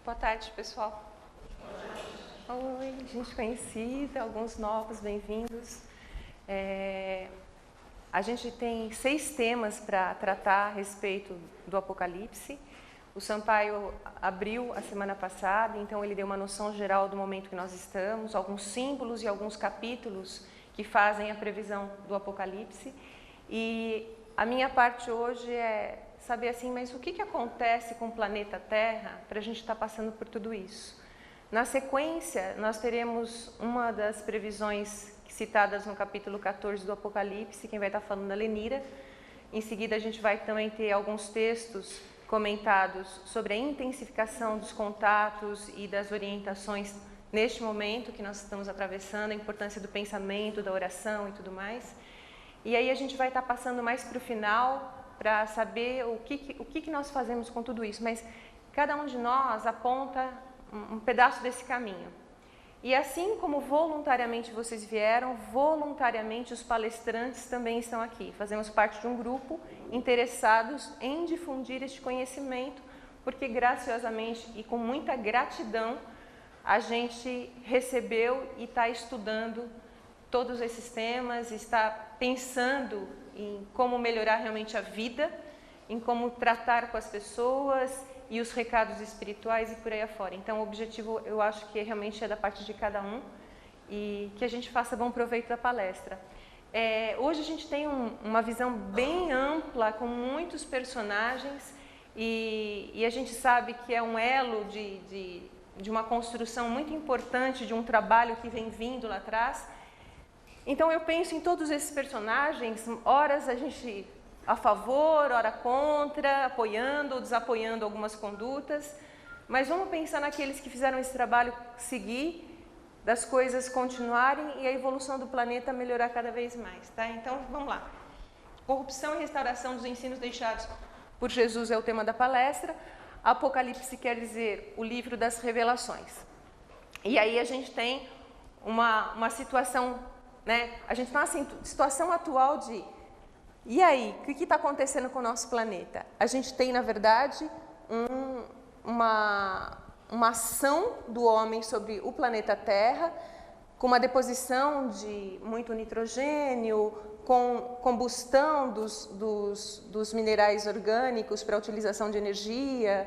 Boa tarde, pessoal. Oi, gente conhecida, alguns novos, bem-vindos. A gente tem 6 temas para tratar a respeito do Apocalipse. O Sampaio abriu a semana passada, então ele deu uma noção geral do momento que nós estamos, alguns símbolos e alguns capítulos que fazem a previsão do Apocalipse. E a minha parte hoje é saber assim, mas o que acontece com o planeta Terra para a gente estar passando por tudo isso? Na sequência, nós teremos uma das previsões citadas no capítulo 14 do Apocalipse, quem vai estar falando é a Lenira. Em seguida, a gente vai também ter alguns textos comentados sobre a intensificação dos contatos e das orientações neste momento que nós estamos atravessando, a importância do pensamento, da oração e tudo mais. E aí a gente vai estar passando mais para o final, para saber o que nós fazemos com tudo isso, mas cada um de nós aponta um pedaço desse caminho. E assim como voluntariamente vocês vieram, voluntariamente os palestrantes também estão aqui. Fazemos parte de um grupo interessados em difundir este conhecimento, porque graciosamente e com muita gratidão a gente recebeu e está estudando todos esses temas, está pensando em como melhorar realmente a vida, em como tratar com as pessoas e os recados espirituais e por aí afora. Então o objetivo eu acho que realmente é da parte de cada um e que a gente faça bom proveito da palestra. Hoje a gente tem uma visão bem ampla, com muitos personagens e a gente sabe que é um elo de uma construção muito importante, de um trabalho que vem vindo lá atrás. Então eu penso em todos esses personagens, horas a gente a favor, ora contra, apoiando ou desapoiando algumas condutas, mas vamos pensar naqueles que fizeram esse trabalho seguir, das coisas continuarem e a evolução do planeta melhorar cada vez mais, tá? Então vamos lá. Corrupção e restauração dos ensinos deixados por Jesus é o tema da palestra. Apocalipse quer dizer o livro das revelações. E aí a gente tem uma situação, né? A gente está na situação atual de e aí, o que está acontecendo com o nosso planeta? A gente tem, na verdade, uma ação do homem sobre o planeta Terra, com uma deposição de muito nitrogênio, com combustão dos minerais orgânicos para a utilização de energia,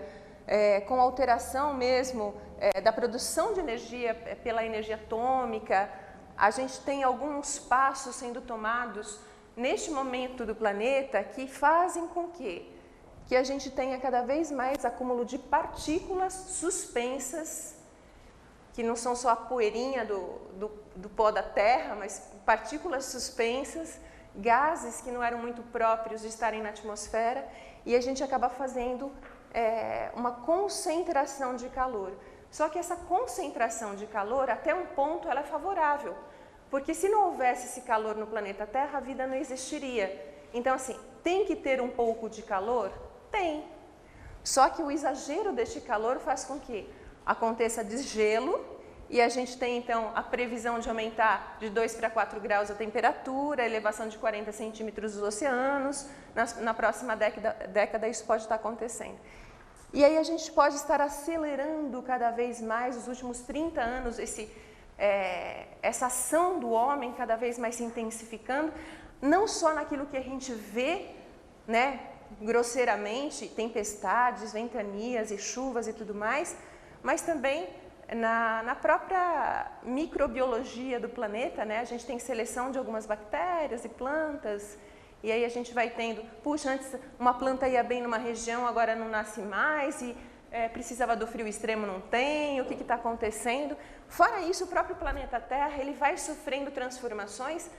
com alteração mesmo da produção de energia pela energia atômica. A gente tem alguns passos sendo tomados neste momento do planeta que fazem com que a gente tenha cada vez mais acúmulo de partículas suspensas, que não são só a poeirinha do pó da Terra, mas partículas suspensas, gases que não eram muito próprios de estarem na atmosfera, e a gente acaba fazendo uma concentração de calor. Só que essa concentração de calor, até um ponto, ela é favorável. Porque se não houvesse esse calor no planeta Terra, a vida não existiria. Então, assim, tem que ter um pouco de calor? Tem. Só que o exagero deste calor faz com que aconteça desgelo e a gente tem, então, a previsão de aumentar de 2 para 4 graus a temperatura, a elevação de 40 centímetros dos oceanos. Na próxima década isso pode estar acontecendo. E aí a gente pode estar acelerando cada vez mais, os últimos 30 anos, essa ação do homem cada vez mais se intensificando, não só naquilo que a gente vê, né, grosseiramente, tempestades, ventanias e chuvas e tudo mais, mas também na própria microbiologia do planeta, né, a gente tem seleção de algumas bactérias e plantas, e aí a gente vai tendo, puxa, antes uma planta ia bem numa região, agora não nasce mais, e precisava do frio extremo, não tem, o que está acontecendo? Fora isso, o próprio planeta Terra ele vai sofrendo transformações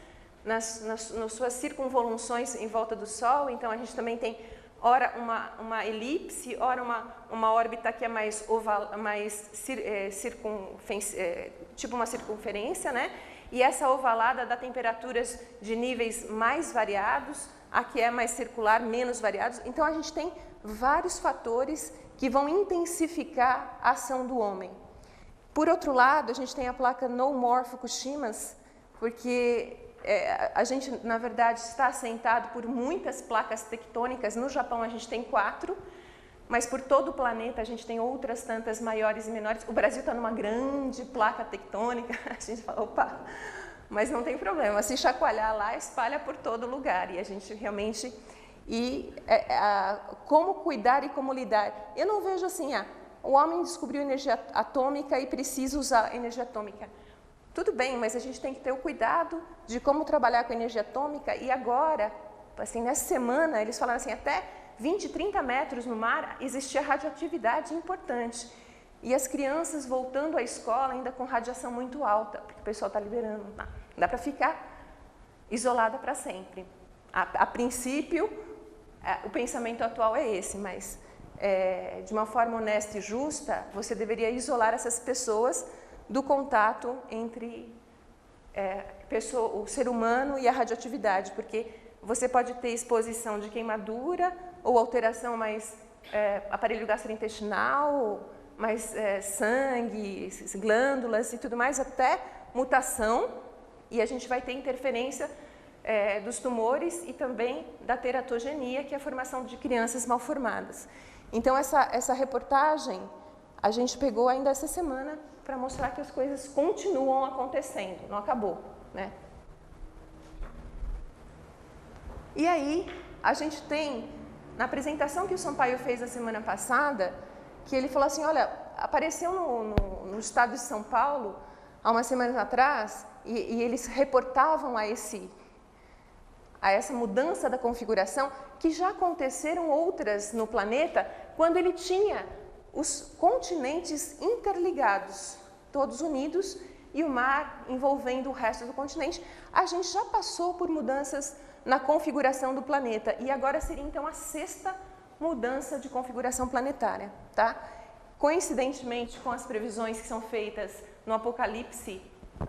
nas suas circunvoluções em volta do Sol, então a gente também tem, ora uma elipse, ora uma órbita que é mais oval, tipo uma circunferência, né? E essa ovalada dá temperaturas de níveis mais variados, a que é mais circular, menos variados. Então a gente tem vários fatores que vão intensificar a ação do homem. Por outro lado, a gente tem a placa No More Fukushimas, porque a gente, na verdade, está assentado por muitas placas tectônicas. No Japão a gente tem 4, mas por todo o planeta a gente tem outras tantas maiores e menores. O Brasil está numa grande placa tectônica, a gente fala, opa, mas não tem problema, se chacoalhar lá, espalha por todo lugar, e a gente realmente... como cuidar e como lidar. Eu não vejo assim, o homem descobriu energia atômica e precisa usar energia atômica. Tudo bem, mas a gente tem que ter o cuidado de como trabalhar com energia atômica, e agora, assim, nessa semana, eles falaram assim, até 20, 30 metros no mar existia radioatividade importante. E as crianças voltando à escola ainda com radiação muito alta, porque o pessoal está liberando. Não dá para ficar isolada para sempre. A princípio, o pensamento atual é esse, mas de uma forma honesta e justa, você deveria isolar essas pessoas do contato entre o ser humano e a radioatividade, porque você pode ter exposição de queimadura ou alteração mais aparelho gastrointestinal, mais sangue, glândulas e tudo mais, até mutação, e a gente vai ter interferência dos tumores e também da teratogenia, que é a formação de crianças mal formadas. Então, essa reportagem a gente pegou ainda essa semana para mostrar que as coisas continuam acontecendo, não acabou, né? E aí, a gente tem, na apresentação que o Sampaio fez na semana passada, que ele falou assim, olha, apareceu no estado de São Paulo, há umas semanas atrás, e eles reportavam a essa mudança da configuração, que já aconteceram outras no planeta, quando ele tinha os continentes interligados, todos unidos, e o mar envolvendo o resto do continente. A gente já passou por mudanças na configuração do planeta, e agora seria então a 6ª mudança de configuração planetária, tá? Coincidentemente com as previsões que são feitas no Apocalipse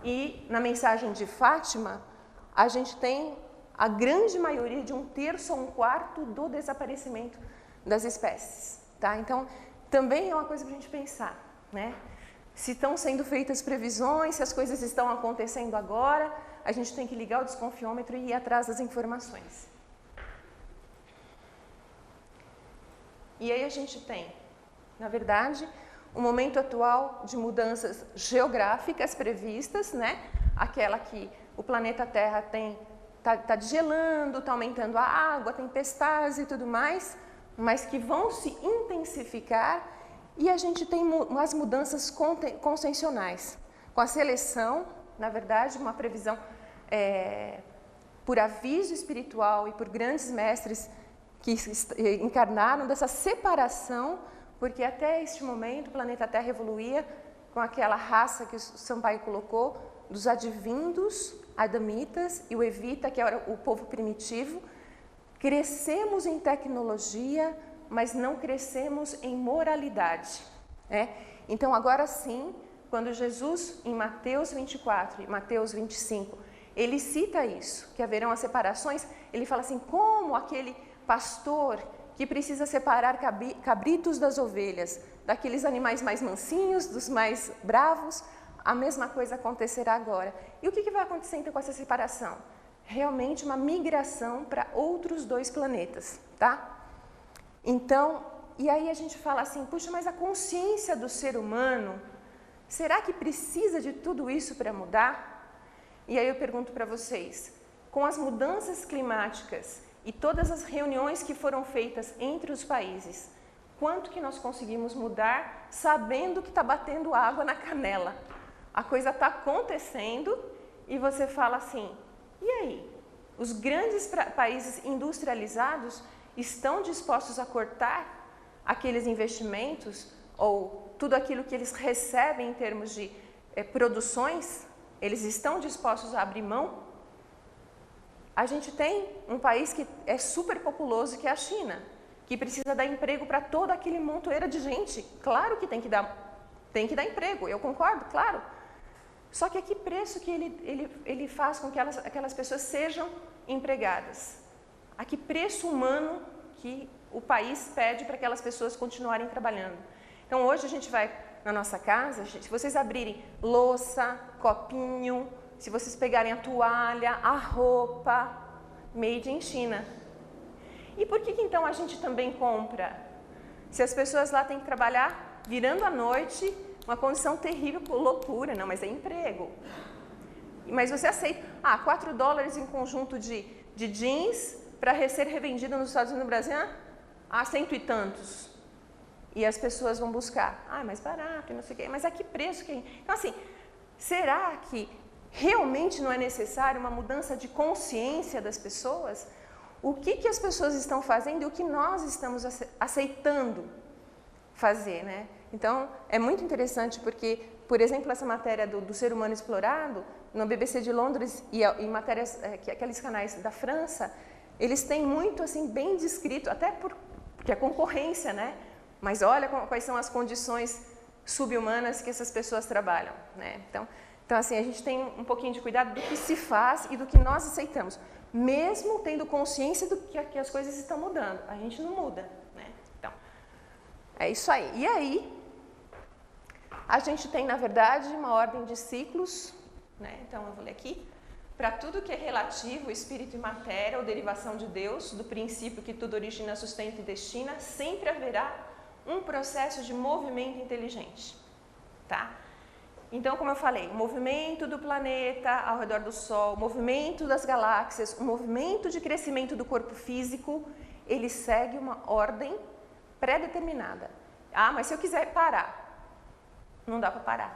e na mensagem de Fátima, a gente tem a grande maioria de 1/3 a 1/4 do desaparecimento das espécies, tá? Então, também é uma coisa para a gente pensar, né? Se estão sendo feitas previsões, se as coisas estão acontecendo agora, a gente tem que ligar o desconfiômetro e ir atrás das informações. E aí a gente tem, na verdade, o momento atual de mudanças geográficas previstas, né? Aquela que o planeta Terra está gelando, está aumentando a água, tempestades e tudo mais, mas que vão se intensificar, e a gente tem umas mudanças conscienciais. Com a seleção, na verdade, uma previsão por aviso espiritual e por grandes mestres que encarnaram dessa separação, porque até este momento o planeta Terra evoluía com aquela raça que o Sampaio colocou, dos advindos, adamitas, e o evita, que era o povo primitivo. Crescemos em tecnologia, mas não crescemos em moralidade, né? Então, agora sim, quando Jesus, em Mateus 24 e Mateus 25, ele cita isso, que haverão as separações, ele fala assim, como aquele pastor que precisa separar cabritos das ovelhas, daqueles animais mais mansinhos, dos mais bravos, a mesma coisa acontecerá agora. E o que vai acontecer então com essa separação? Realmente uma migração para outros 2 planetas, tá? Então, e aí a gente fala assim, puxa, mas a consciência do ser humano, será que precisa de tudo isso para mudar? E aí eu pergunto para vocês, com as mudanças climáticas e todas as reuniões que foram feitas entre os países, quanto que nós conseguimos mudar sabendo que está batendo água na canela? A coisa está acontecendo e você fala assim, e aí? Os grandes países industrializados estão dispostos a cortar aqueles investimentos ou tudo aquilo que eles recebem em termos de produções? Eles estão dispostos a abrir mão? A gente tem um país que é super populoso, que é a China, que precisa dar emprego para todo aquele montoeira de gente. Claro que tem que dar emprego, eu concordo, claro. Só que a que preço que ele faz com que aquelas pessoas sejam empregadas? A que preço humano que o país pede para aquelas pessoas continuarem trabalhando? Então, hoje a gente vai na nossa casa, se vocês abrirem louça, copinho, se vocês pegarem a toalha, a roupa, made in China. E por que então a gente também compra Se as pessoas lá têm que trabalhar virando a noite, uma condição terrível, loucura, não, mas é emprego. Mas você aceita, $4 em conjunto de jeans para ser revendido nos Estados Unidos e no Brasil, cento e tantos. E as pessoas vão buscar, mais barato e não sei o quê, mas a que preço que é? Então assim, será que realmente não é necessário uma mudança de consciência das pessoas? O que as pessoas estão fazendo e o que nós estamos aceitando fazer, né? Então, é muito interessante porque, por exemplo, essa matéria do ser humano explorado, no BBC de Londres e matérias, aqueles canais da França, eles têm muito, assim, bem descrito, até porque a concorrência, né? Mas olha quais são as condições sub-humanas que essas pessoas trabalham, né? Então, assim, a gente tem um pouquinho de cuidado do que se faz e do que nós aceitamos, mesmo tendo consciência do que as coisas estão mudando. A gente não muda, né? Então, é isso aí. E aí, a gente tem, na verdade, uma ordem de ciclos, né? Então, eu vou ler aqui. Para tudo que é relativo, espírito e matéria, ou derivação de Deus, do princípio que tudo origina, sustenta e destina, sempre haverá um processo de movimento inteligente, tá? Então, como eu falei, o movimento do planeta ao redor do Sol, o movimento das galáxias, o movimento de crescimento do corpo físico, ele segue uma ordem pré-determinada. Mas se eu quiser parar, não dá para parar.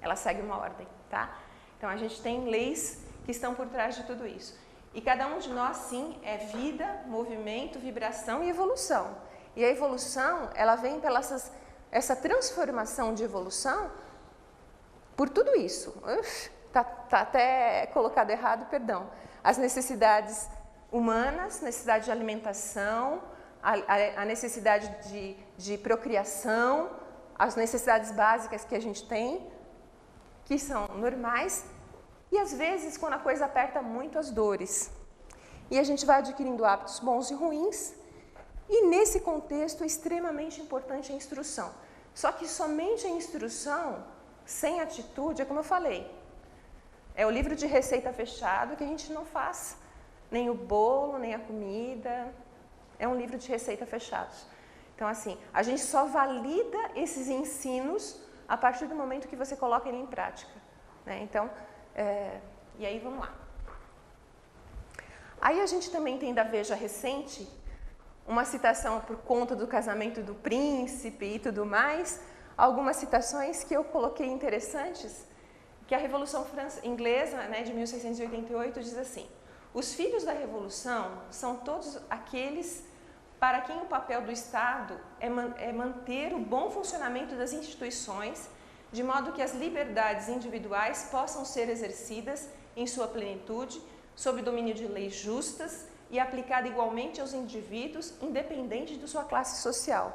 Ela segue uma ordem, tá? Então, a gente tem leis que estão por trás de tudo isso. E cada um de nós, sim, é vida, movimento, vibração e evolução. E a evolução, ela vem pela essa transformação de evolução por tudo isso. Tá até colocado errado, perdão. As necessidades humanas, necessidade de alimentação, a necessidade de procriação, as necessidades básicas que a gente tem, que são normais, e às vezes, quando a coisa aperta muito, as dores. E a gente vai adquirindo hábitos bons e ruins, e nesse contexto é extremamente importante a instrução. Só que somente a instrução, sem atitude, é como eu falei, é o livro de receita fechado que a gente não faz, nem o bolo, nem a comida, é um livro de receita fechados. Então, assim, a gente só valida esses ensinos a partir do momento que você coloca ele em prática, né? Então, e aí vamos lá. Aí a gente também tem da Veja recente uma citação por conta do casamento do príncipe e tudo mais, algumas citações que eu coloquei interessantes, que a Revolução Inglesa, né, de 1688 diz assim: os filhos da Revolução são todos aqueles para quem o papel do Estado é manter o bom funcionamento das instituições, de modo que as liberdades individuais possam ser exercidas em sua plenitude, sob domínio de leis justas e aplicada igualmente aos indivíduos, independente de sua classe social.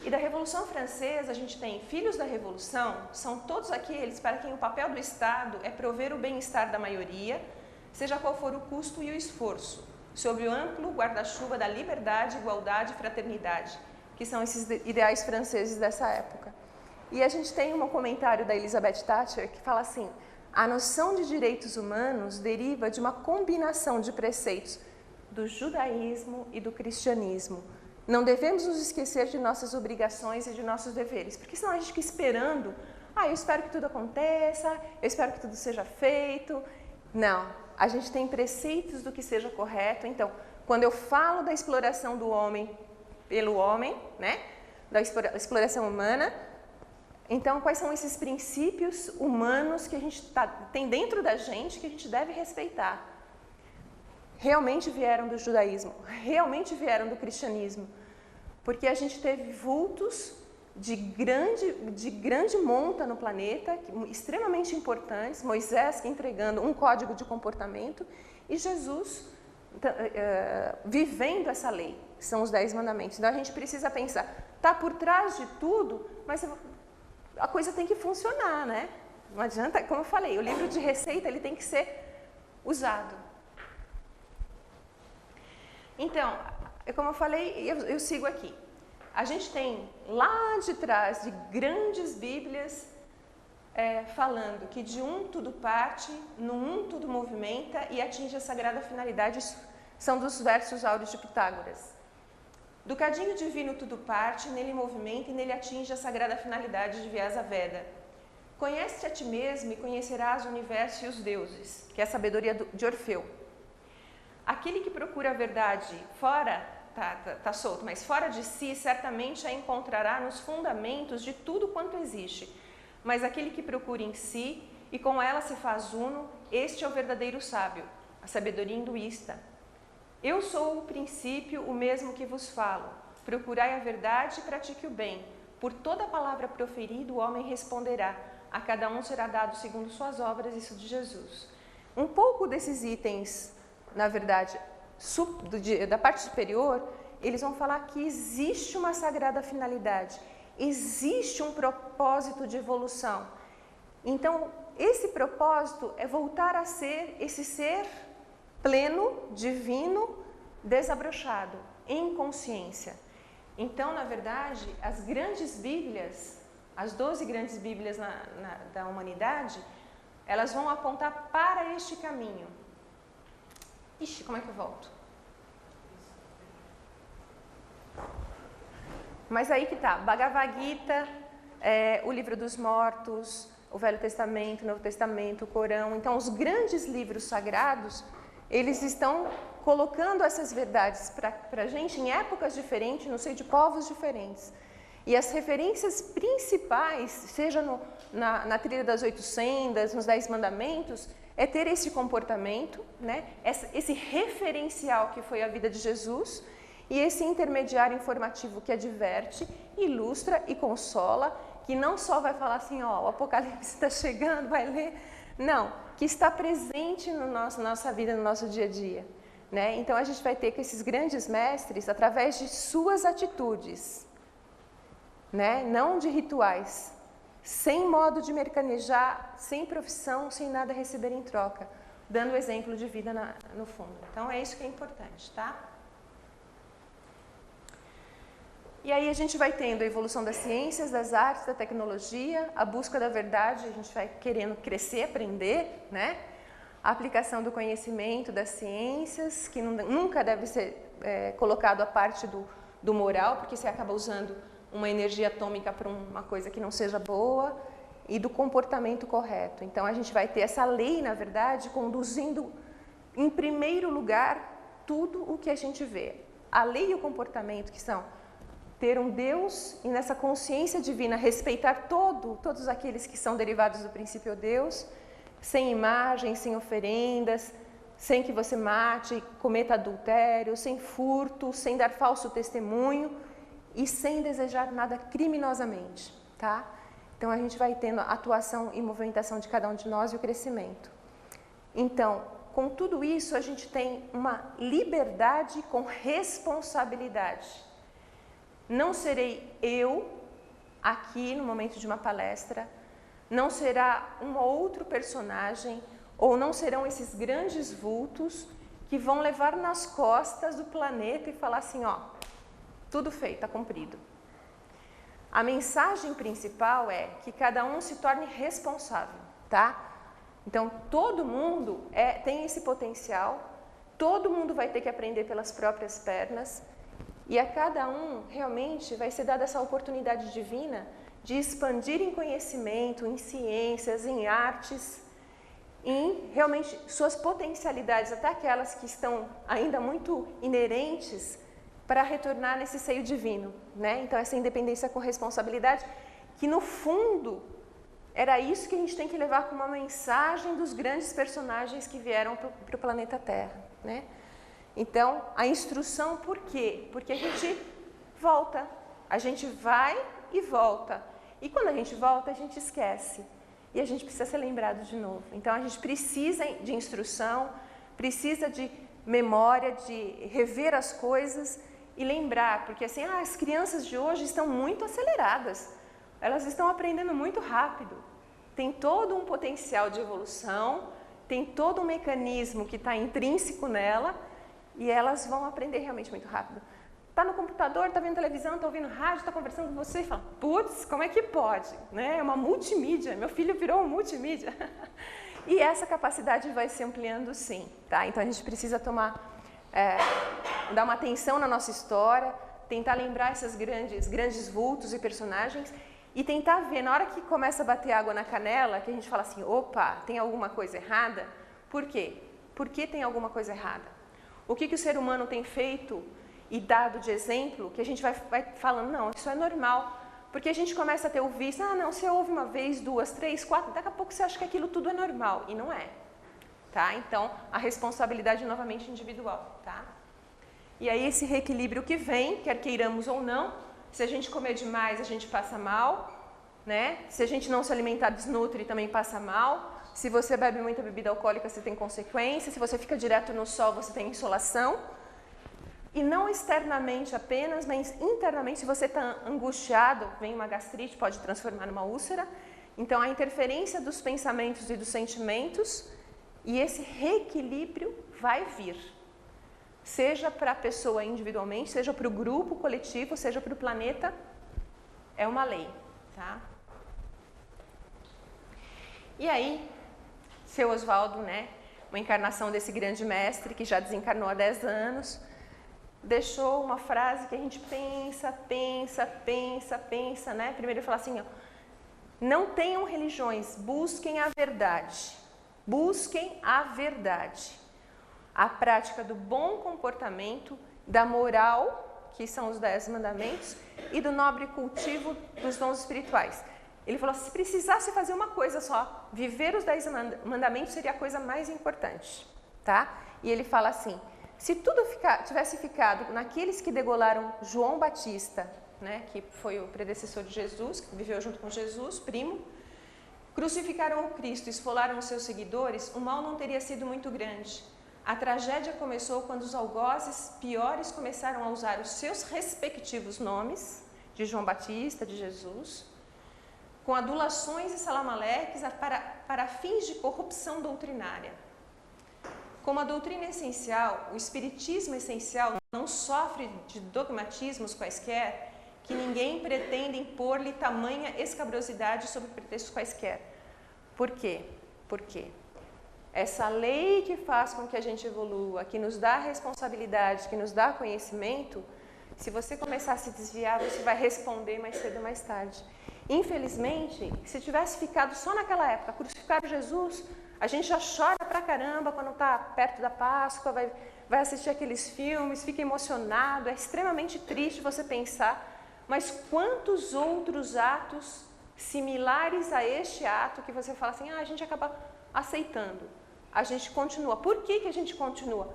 E da Revolução Francesa, a gente tem filhos da Revolução, são todos aqueles para quem o papel do Estado é prover o bem-estar da maioria, seja qual for o custo e o esforço, sob o amplo guarda-chuva da liberdade, igualdade e fraternidade, que são esses ideais franceses dessa época. E a gente tem um comentário da Elizabeth Thatcher que fala assim: a noção de direitos humanos deriva de uma combinação de preceitos do judaísmo e do cristianismo. Não devemos nos esquecer de nossas obrigações e de nossos deveres, porque senão a gente fica esperando, eu espero que tudo aconteça, eu espero que tudo seja feito. Não, a gente tem preceitos do que seja correto. Então, quando eu falo da exploração do homem pelo homem, né, da exploração humana, então quais são esses princípios humanos que a gente tem dentro da gente que a gente deve respeitar? Realmente vieram do judaísmo, realmente vieram do cristianismo, porque a gente teve vultos de grande monta no planeta, extremamente importantes, Moisés entregando um código de comportamento e Jesus vivendo essa lei, são os 10 mandamentos. Então a gente precisa pensar, está por trás de tudo, mas a coisa tem que funcionar, né? Não adianta, como eu falei, o livro de receita ele tem que ser usado. Então, como eu falei, eu sigo aqui. A gente tem lá de trás de grandes bíblias falando que de um tudo parte, no um tudo movimenta e atinge a sagrada finalidade. São dos versos áureos de Pitágoras. Do cadinho divino tudo parte, nele movimenta e nele atinge a sagrada finalidade de Vyasa Veda. Conhece-te a ti mesmo e conhecerás o universo e os deuses, que é a sabedoria de Orfeu. Aquele que procura a verdade fora, tá solto, mas fora de si, certamente a encontrará nos fundamentos de tudo quanto existe. Mas aquele que procura em si e com ela se faz uno, este é o verdadeiro sábio, a sabedoria hinduísta. Eu sou o princípio, o mesmo que vos falo. Procurai a verdade e pratique o bem. Por toda palavra proferida, o homem responderá. A cada um será dado segundo suas obras, isso de Jesus. Um pouco desses itens, na verdade, da parte superior, eles vão falar que existe uma sagrada finalidade, existe um propósito de evolução. Então, esse propósito é voltar a ser esse ser pleno, divino, desabrochado, em consciência. Então, na verdade, as grandes bíblias, as 12 grandes bíblias da humanidade, elas vão apontar para este caminho. Ixi, como é que eu volto? Mas aí que tá, Bhagavad Gita, o Livro dos Mortos, o Velho Testamento, o Novo Testamento, o Corão. Então, os grandes livros sagrados, eles estão colocando essas verdades para a gente em épocas diferentes, no seio de povos diferentes. E as referências principais, seja na trilha das 8 sendas, nos 10 mandamentos, é ter esse comportamento, né? Esse referencial que foi a vida de Jesus, e esse intermediário informativo que adverte, ilustra e consola, que não só vai falar assim, ó, o Apocalipse está chegando, vai ler, não, que está presente na nossa vida, no nosso dia a dia, né? Então a gente vai ter que esses grandes mestres, através de suas atitudes, né? Não de rituais, sem modo de mercanejar, sem profissão, sem nada a receber em troca, dando exemplo de vida no fundo. Então é isso que é importante, tá? E aí a gente vai tendo a evolução das ciências, das artes, da tecnologia, a busca da verdade, a gente vai querendo crescer, aprender, né? A aplicação do conhecimento das ciências, que nunca deve ser colocado à parte do moral, porque você acaba usando uma energia atômica para uma coisa que não seja boa, e do comportamento correto. Então a gente vai ter essa lei, na verdade, conduzindo em primeiro lugar tudo o que a gente vê. A lei e o comportamento, que são ter um Deus e nessa consciência divina respeitar todos aqueles que são derivados do princípio Deus, sem imagens, sem oferendas, sem que você mate, cometa adultério, sem furto, sem dar falso testemunho e sem desejar nada criminosamente, tá? Então a gente vai tendo a atuação e movimentação de cada um de nós e o crescimento. Então, com tudo isso, a gente tem uma liberdade com responsabilidade. Não serei eu aqui no momento de uma palestra, não será um outro personagem, ou não serão esses grandes vultos que vão levar nas costas do planeta e falar assim, ó, tudo feito, está cumprido. A mensagem principal é que cada um se torne responsável, tá? Então, todo mundo tem esse potencial, todo mundo vai ter que aprender pelas próprias pernas, e a cada um realmente vai ser dada essa oportunidade divina de expandir em conhecimento, em ciências, em artes, em realmente suas potencialidades, até aquelas que estão ainda muito inerentes, para retornar nesse seio divino, né? Então essa independência com responsabilidade, que no fundo era isso que a gente tem que levar como uma mensagem dos grandes personagens que vieram para o planeta Terra, né? Então, a instrução, por quê? Porque a gente volta, a gente vai e volta. E quando a gente volta, a gente esquece. E a gente precisa ser lembrado de novo. Então, a gente precisa de instrução, precisa de memória, de rever as coisas e lembrar. Porque assim, as crianças de hoje estão muito aceleradas. Elas estão aprendendo muito rápido. Tem todo um potencial de evolução, tem todo um mecanismo que está intrínseco nela, e elas vão aprender realmente muito rápido. Está no computador, está vendo televisão, está ouvindo rádio, está conversando com você e fala, putz, como é que pode? Né? É uma multimídia, meu filho virou um multimídia. E essa capacidade vai se ampliando sim, tá? Então a gente precisa dar uma atenção na nossa história, tentar lembrar esses grandes vultos e personagens e tentar ver, na hora que começa a bater água na canela, que a gente fala assim, opa, tem alguma coisa errada? Por quê? Por que tem alguma coisa errada? O que o ser humano tem feito e dado de exemplo, que a gente vai falando, não, isso é normal. Porque a gente começa a ter o vício, não, você ouve uma vez, 2, 3, 4, daqui a pouco você acha que aquilo tudo é normal, e não é. Tá? Então, a responsabilidade novamente individual. Tá? E aí esse reequilíbrio que vem, quer queiramos ou não, se a gente comer demais, a gente passa mal, né? Se a gente não se alimentar, desnutre, também passa mal. Se você bebe muita bebida alcoólica, você tem consequência. Se você fica direto no sol, você tem insolação. E não externamente apenas, mas internamente, se você está angustiado, vem uma gastrite, pode transformar numa úlcera. Então, a interferência dos pensamentos e dos sentimentos e esse reequilíbrio vai vir. Seja para a pessoa individualmente, seja para o grupo coletivo, seja para o planeta, é uma lei. Tá? E aí, seu Oswaldo, né, uma encarnação desse grande mestre que já desencarnou há 10 anos, deixou uma frase que a gente pensa, né? Primeiro ele fala assim, ó, não tenham religiões, busquem a verdade. Busquem a verdade. A prática do bom comportamento, da moral, que são os 10 mandamentos, e do nobre cultivo dos dons espirituais. Ele falou, se precisasse fazer uma coisa só, viver os 10 mandamentos seria a coisa mais importante. Tá? E ele fala assim, se tudo tivesse ficado naqueles que degolaram João Batista, né, que foi o predecessor de Jesus, que viveu junto com Jesus, primo, crucificaram o Cristo, esfolaram os seus seguidores, o mal não teria sido muito grande. A tragédia começou quando os algozes piores começaram a usar os seus respectivos nomes, de João Batista, de Jesus, com adulações e salamaleques para fins de corrupção doutrinária. Como a doutrina essencial, o espiritismo essencial não sofre de dogmatismos quaisquer, que ninguém pretende impor-lhe tamanha escabrosidade sob pretextos quaisquer. Por quê? Porque essa lei que faz com que a gente evolua, que nos dá responsabilidade, que nos dá conhecimento, se você começar a se desviar, você vai responder mais cedo ou mais tarde. Infelizmente, se tivesse ficado só naquela época, crucificaram Jesus, a gente já chora pra caramba quando está perto da Páscoa, vai assistir aqueles filmes, fica emocionado, é extremamente triste você pensar, mas quantos outros atos similares a este ato que você fala assim, a gente acaba aceitando, a gente continua. Por que a gente continua?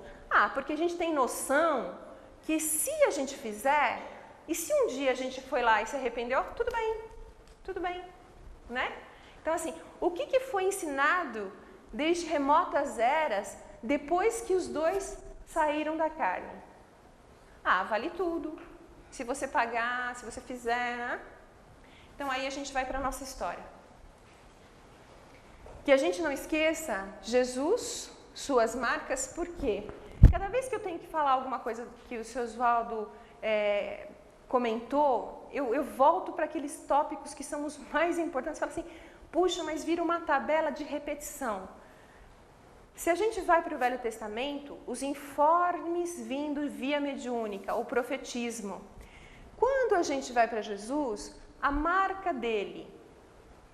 Porque a gente tem noção que se a gente fizer, e se um dia a gente foi lá e se arrependeu, tudo bem, né? Então assim, o que foi ensinado desde remotas eras, depois que os dois saíram da carne? Vale tudo. Se você pagar, se você fizer, né? Então aí a gente vai para a nossa história. Que a gente não esqueça Jesus, suas marcas, por quê? Cada vez que eu tenho que falar alguma coisa que o seu Oswaldo comentou, eu volto para aqueles tópicos que são os mais importantes. Falo assim, puxa, mas vira uma tabela de repetição. Se a gente vai para o Velho Testamento, os informes vindo via mediúnica, o profetismo. Quando a gente vai para Jesus, a marca dele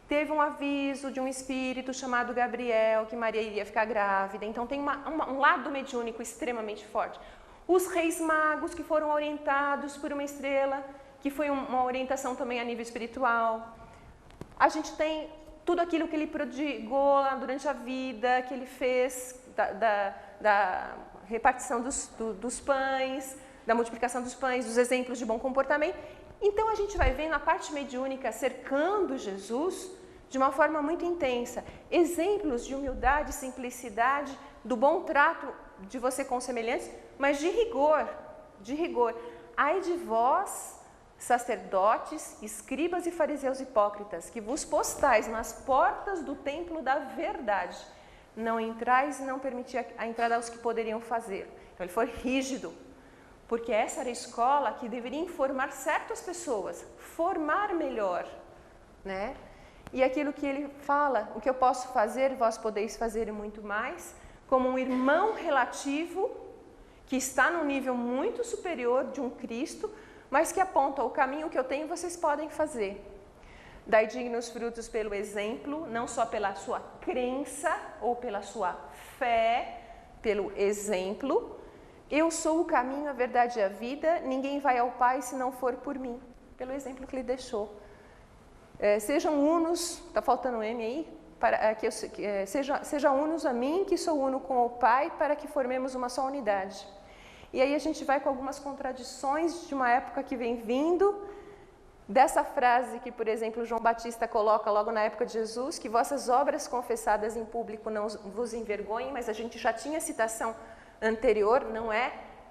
teve um aviso de um espírito chamado Gabriel, que Maria iria ficar grávida. Então tem um lado mediúnico extremamente forte. Os reis magos que foram orientados por uma estrela, que foi uma orientação também a nível espiritual. A gente tem tudo aquilo que ele prodigou durante a vida, que ele fez da repartição dos pães, da multiplicação dos pães, dos exemplos de bom comportamento. Então a gente vai vendo a parte mediúnica cercando Jesus de uma forma muito intensa. Exemplos de humildade, simplicidade, do bom trato de você com os semelhantes, mas de rigor, Ai de vós, sacerdotes, escribas e fariseus hipócritas, que vos postais nas portas do templo da verdade, não entrais e não permitis a entrada aos que poderiam fazer. Então ele foi rígido, porque essa era a escola que deveria informar certas pessoas, formar melhor, né? E aquilo que ele fala, o que eu posso fazer, vós podeis fazer e muito mais, como um irmão relativo que está num nível muito superior de um Cristo, mas que aponta o caminho que eu tenho, vocês podem fazer. Dai dignos frutos pelo exemplo, não só pela sua crença ou pela sua fé, pelo exemplo. Eu sou o caminho, a verdade e a vida, ninguém vai ao Pai se não for por mim, pelo exemplo que ele deixou. Sejam unos, está faltando um M aí, seja unos a mim, que sou uno com o Pai, para que formemos uma só unidade. E aí a gente vai com algumas contradições de uma época que vem vindo, dessa frase que, por exemplo, João Batista coloca logo na época de Jesus, que vossas obras confessadas em público não vos envergonhem, mas a gente já tinha citação anterior, não é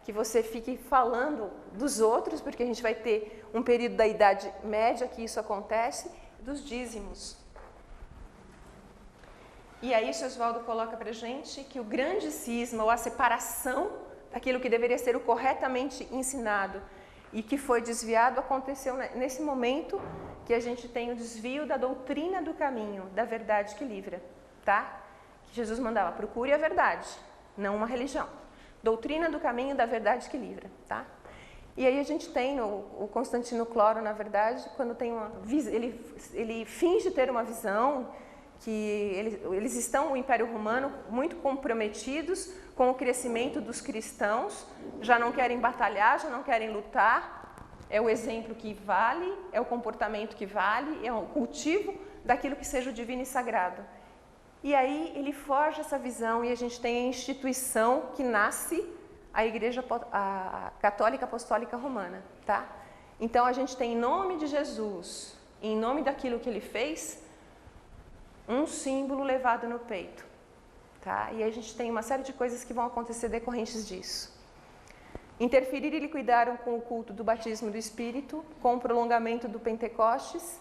que você fique falando dos outros, porque a gente vai ter um período da Idade Média que isso acontece, dos dízimos. E aí o Oswaldo coloca para a gente que o grande cisma, ou a separação daquilo que deveria ser o corretamente ensinado e que foi desviado, aconteceu nesse momento que a gente tem o desvio da doutrina do caminho, da verdade que livra, tá? Que Jesus mandava, procure a verdade, não uma religião. Doutrina do caminho da verdade que livra, tá? E aí a gente tem o Constantino Cloro, na verdade, quando tem ele finge ter uma visão que eles estão, o Império Romano, muito comprometidos com o crescimento dos cristãos, já não querem batalhar, já não querem lutar, é o exemplo que vale, é o comportamento que vale, é o cultivo daquilo que seja o divino e sagrado. E aí ele forja essa visão e a gente tem a instituição que nasce, a Igreja Católica Apostólica Romana, tá? Então a gente tem em nome de Jesus, em nome daquilo que ele fez, um símbolo levado no peito, tá? E a gente tem uma série de coisas que vão acontecer decorrentes disso. Interferir e liquidaram com o culto do batismo do Espírito, com o prolongamento do Pentecostes,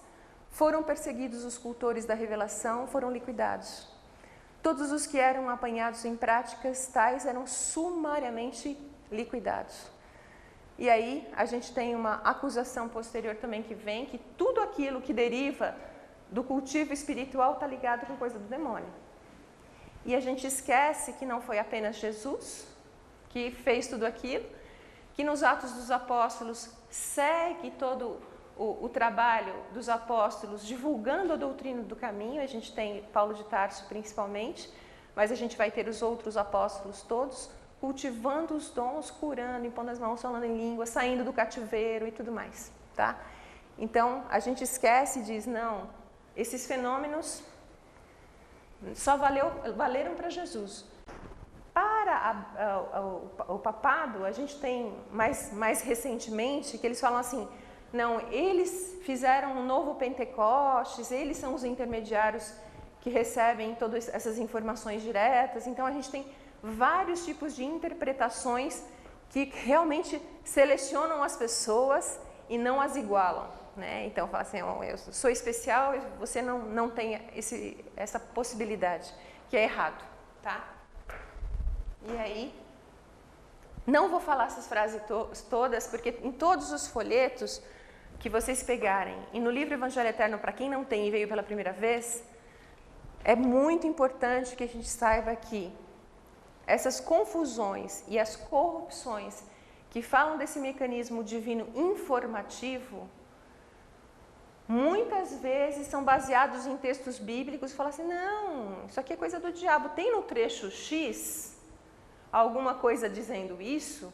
foram perseguidos os cultores da revelação, foram liquidados. Todos os que eram apanhados em práticas tais eram sumariamente liquidados. E aí a gente tem uma acusação posterior também que vem, que tudo aquilo que deriva do cultivo espiritual está ligado com coisa do demônio. E a gente esquece que não foi apenas Jesus que fez tudo aquilo, que nos Atos dos Apóstolos segue todo o trabalho dos apóstolos divulgando a doutrina do caminho. A gente tem Paulo de Tarso principalmente, mas a gente vai ter os outros apóstolos todos cultivando os dons, curando, impondo as mãos, falando em língua, saindo do cativeiro e tudo mais, tá? Então a gente esquece e diz, não, esses fenômenos só valeram para Jesus. Para o papado, a gente tem mais recentemente que eles falam assim, não, eles fizeram um novo Pentecostes, eles são os intermediários que recebem todas essas informações diretas. Então a gente tem vários tipos de interpretações que realmente selecionam as pessoas e não as igualam, né? Então fala assim, eu sou especial, você não tem essa possibilidade, que é errado, tá? E aí, não vou falar essas frases todas, porque em todos os folhetos que vocês pegarem, e no livro Evangelho Eterno, para quem não tem e veio pela primeira vez, é muito importante que a gente saiba que essas confusões e as corrupções que falam desse mecanismo divino informativo, muitas vezes são baseados em textos bíblicos e falam assim, não, isso aqui é coisa do diabo, tem no trecho X alguma coisa dizendo isso,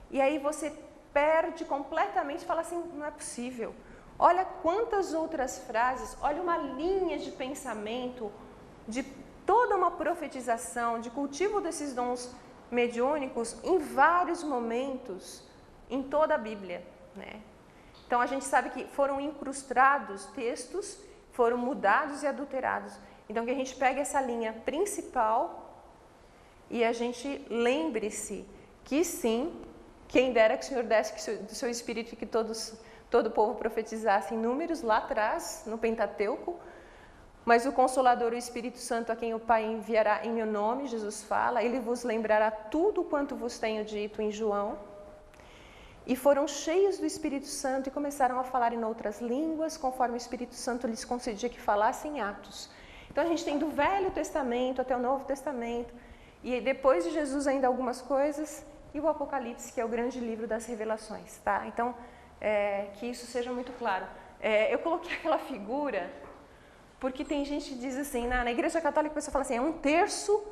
e aí você perde completamente e fala assim, não é possível. Olha quantas outras frases, olha uma linha de pensamento, de toda uma profetização, de cultivo desses dons mediúnicos em vários momentos, em toda a Bíblia, né? Então a gente sabe que foram incrustados textos, foram mudados e adulterados. Então que a gente pegue essa linha principal e a gente lembre-se que sim, quem dera que o Senhor desse do seu Espírito e que todo o povo profetizasse em números lá atrás, no Pentateuco, mas o Consolador, o Espírito Santo, a quem o Pai enviará em meu nome, Jesus fala, ele vos lembrará tudo quanto vos tenho dito em João. E foram cheios do Espírito Santo e começaram a falar em outras línguas, conforme o Espírito Santo lhes concedia que falassem em Atos. Então a gente tem do Velho Testamento até o Novo Testamento, e depois de Jesus ainda algumas coisas, e o Apocalipse, que é o grande livro das revelações, tá? Então, que isso seja muito claro. Eu coloquei aquela figura porque tem gente que diz assim, na Igreja Católica a pessoa fala assim, é um terço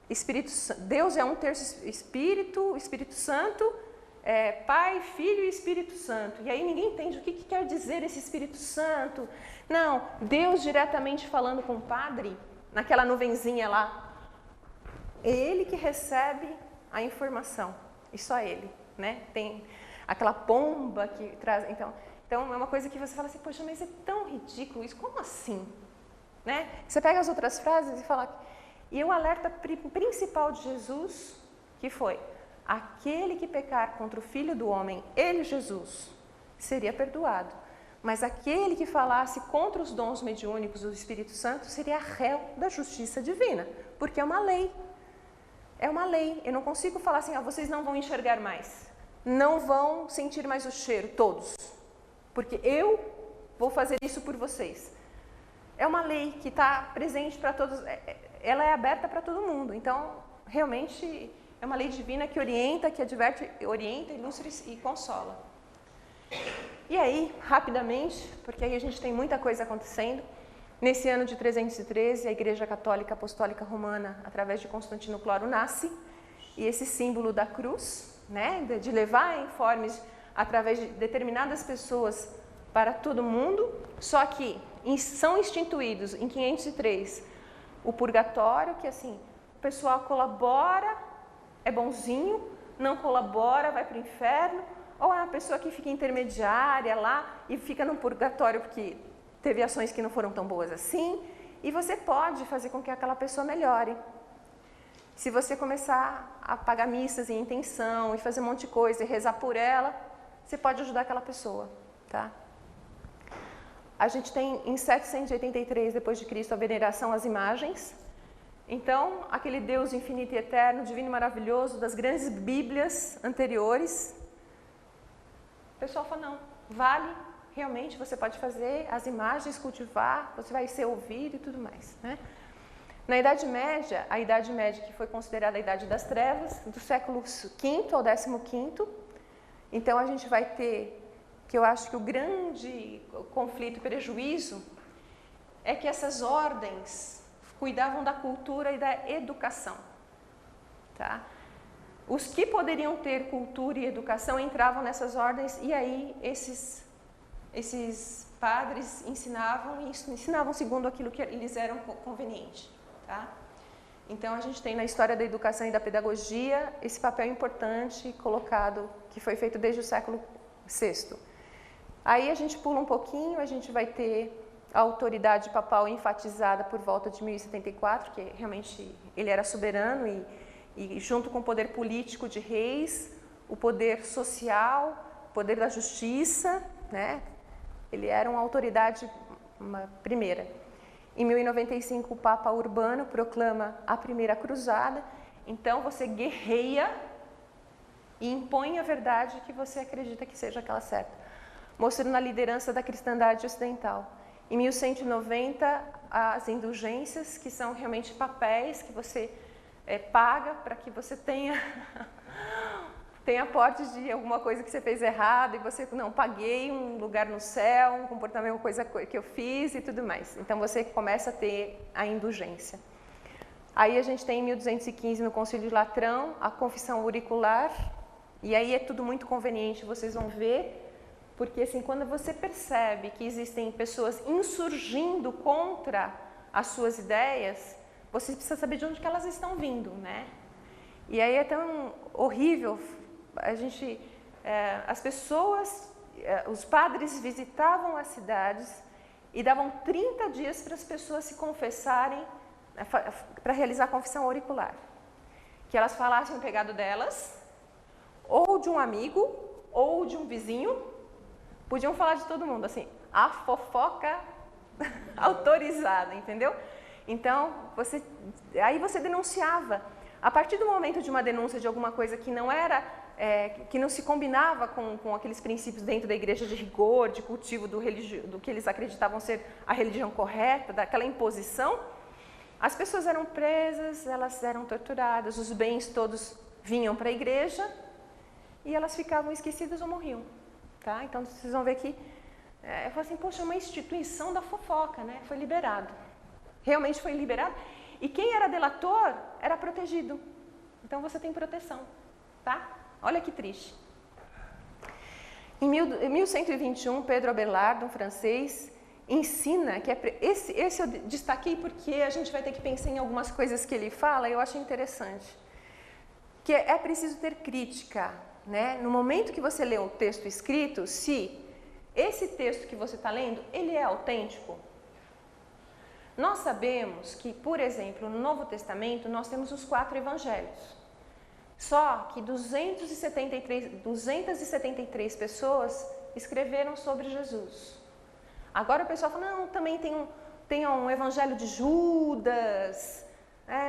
Espírito, Deus é um terço Espírito Santo, Pai, Filho e Espírito Santo. E aí ninguém entende o que quer dizer esse Espírito Santo. Não, Deus diretamente falando com o Padre, naquela nuvenzinha lá, é Ele que recebe a informação, e só Ele, né? Tem aquela pomba que traz... Então é uma coisa que você fala assim, poxa, mas é tão ridículo isso, como assim? Né? Você pega as outras frases e fala... E o alerta principal de Jesus, que foi, aquele que pecar contra o Filho do Homem, ele, Jesus, seria perdoado. Mas aquele que falasse contra os dons mediúnicos do Espírito Santo seria réu da justiça divina, porque é uma lei. É uma lei. Eu não consigo falar assim, vocês não vão enxergar mais, não vão sentir mais o cheiro, todos, porque eu vou fazer isso por vocês. É uma lei que está presente para todos, ela é aberta para todo mundo. Então, realmente, é uma lei divina que orienta, que adverte, orienta, ilustra e consola. E aí, rapidamente, porque aí a gente tem muita coisa acontecendo, nesse ano de 313, a Igreja Católica Apostólica Romana, através de Constantino Cloro, nasce, e esse símbolo da cruz, né, de levar informes através de determinadas pessoas para todo mundo, só que são instituídos em 503 o purgatório, que assim, o pessoal colabora, é bonzinho, não colabora, vai para o inferno, ou é uma pessoa que fica intermediária lá e fica no purgatório porque teve ações que não foram tão boas assim, e você pode fazer com que aquela pessoa melhore. Se você começar a pagar missas em intenção e fazer um monte de coisa e rezar por ela, você pode ajudar aquela pessoa, tá? A gente tem em 783 depois de Cristo a veneração às imagens. Então, aquele Deus infinito e eterno, divino e maravilhoso das grandes bíblias anteriores, o pessoal fala, não, vale, realmente você pode fazer as imagens, cultivar, você vai ser ouvido e tudo mais, né? Na Idade Média, a Idade Média que foi considerada a Idade das Trevas, do século V ao XV, então a gente vai ter, que eu acho que o grande conflito e prejuízo é que essas ordens cuidavam da cultura e da educação, tá? Os que poderiam ter cultura e educação entravam nessas ordens e aí esses padres ensinavam segundo aquilo que lhes era conveniente, tá? Então a gente tem na história da educação e da pedagogia esse papel importante colocado, que foi feito desde o século VI. Aí a gente pula um pouquinho, a gente vai ter a autoridade papal enfatizada por volta de 1074, que realmente ele era soberano e junto com o poder político de reis, o poder social, o poder da justiça, né? Ele era uma autoridade primeira. Em 1095 o Papa Urbano proclama a primeira cruzada, então você guerreia e impõe a verdade que você acredita que seja aquela certa, mostrando a liderança da cristandade ocidental. Em 1190, as indulgências, que são realmente papéis que você paga para que você tenha aporte de alguma coisa que você fez errado e você, não, paguei um lugar no céu, um comportamento, uma coisa que eu fiz e tudo mais. Então, você começa a ter a indulgência. Aí, a gente tem em 1215, no Concílio de Latrão, a confissão auricular, e aí é tudo muito conveniente, vocês vão ver, porque assim, quando você percebe que existem pessoas insurgindo contra as suas ideias, você precisa saber de onde que elas estão vindo, né? E aí é tão horrível, as pessoas, os padres visitavam as cidades e davam 30 dias para as pessoas se confessarem, para realizar a confissão auricular. Que elas falassem o pecado delas, ou de um amigo, ou de um vizinho. Podiam falar de todo mundo, assim, a fofoca autorizada, entendeu? Então, aí você denunciava. A partir do momento de uma denúncia de alguma coisa que não era, que não se combinava com aqueles princípios dentro da igreja de rigor, de cultivo do que eles acreditavam ser a religião correta, daquela imposição, as pessoas eram presas, elas eram torturadas, os bens todos vinham para a igreja e elas ficavam esquecidas ou morriam. tá? Então vocês vão ver que eu falo assim, poxa, é uma instituição da fofoca, né? Foi liberado. Realmente foi liberado. E quem era delator era protegido. Então você tem proteção, tá? Olha que triste. Em 1121, Pedro Abelardo, um francês, ensina que esse eu destaquei porque a gente vai ter que pensar em algumas coisas que ele fala, eu acho interessante. Que é preciso ter crítica, né? No momento que você lê um texto escrito, se esse texto que você está lendo, ele é autêntico. Nós sabemos que, por exemplo, no Novo Testamento, nós temos os 4 evangelhos. Só que 273 pessoas escreveram sobre Jesus. Agora o pessoal fala, não, também tem um evangelho de Judas,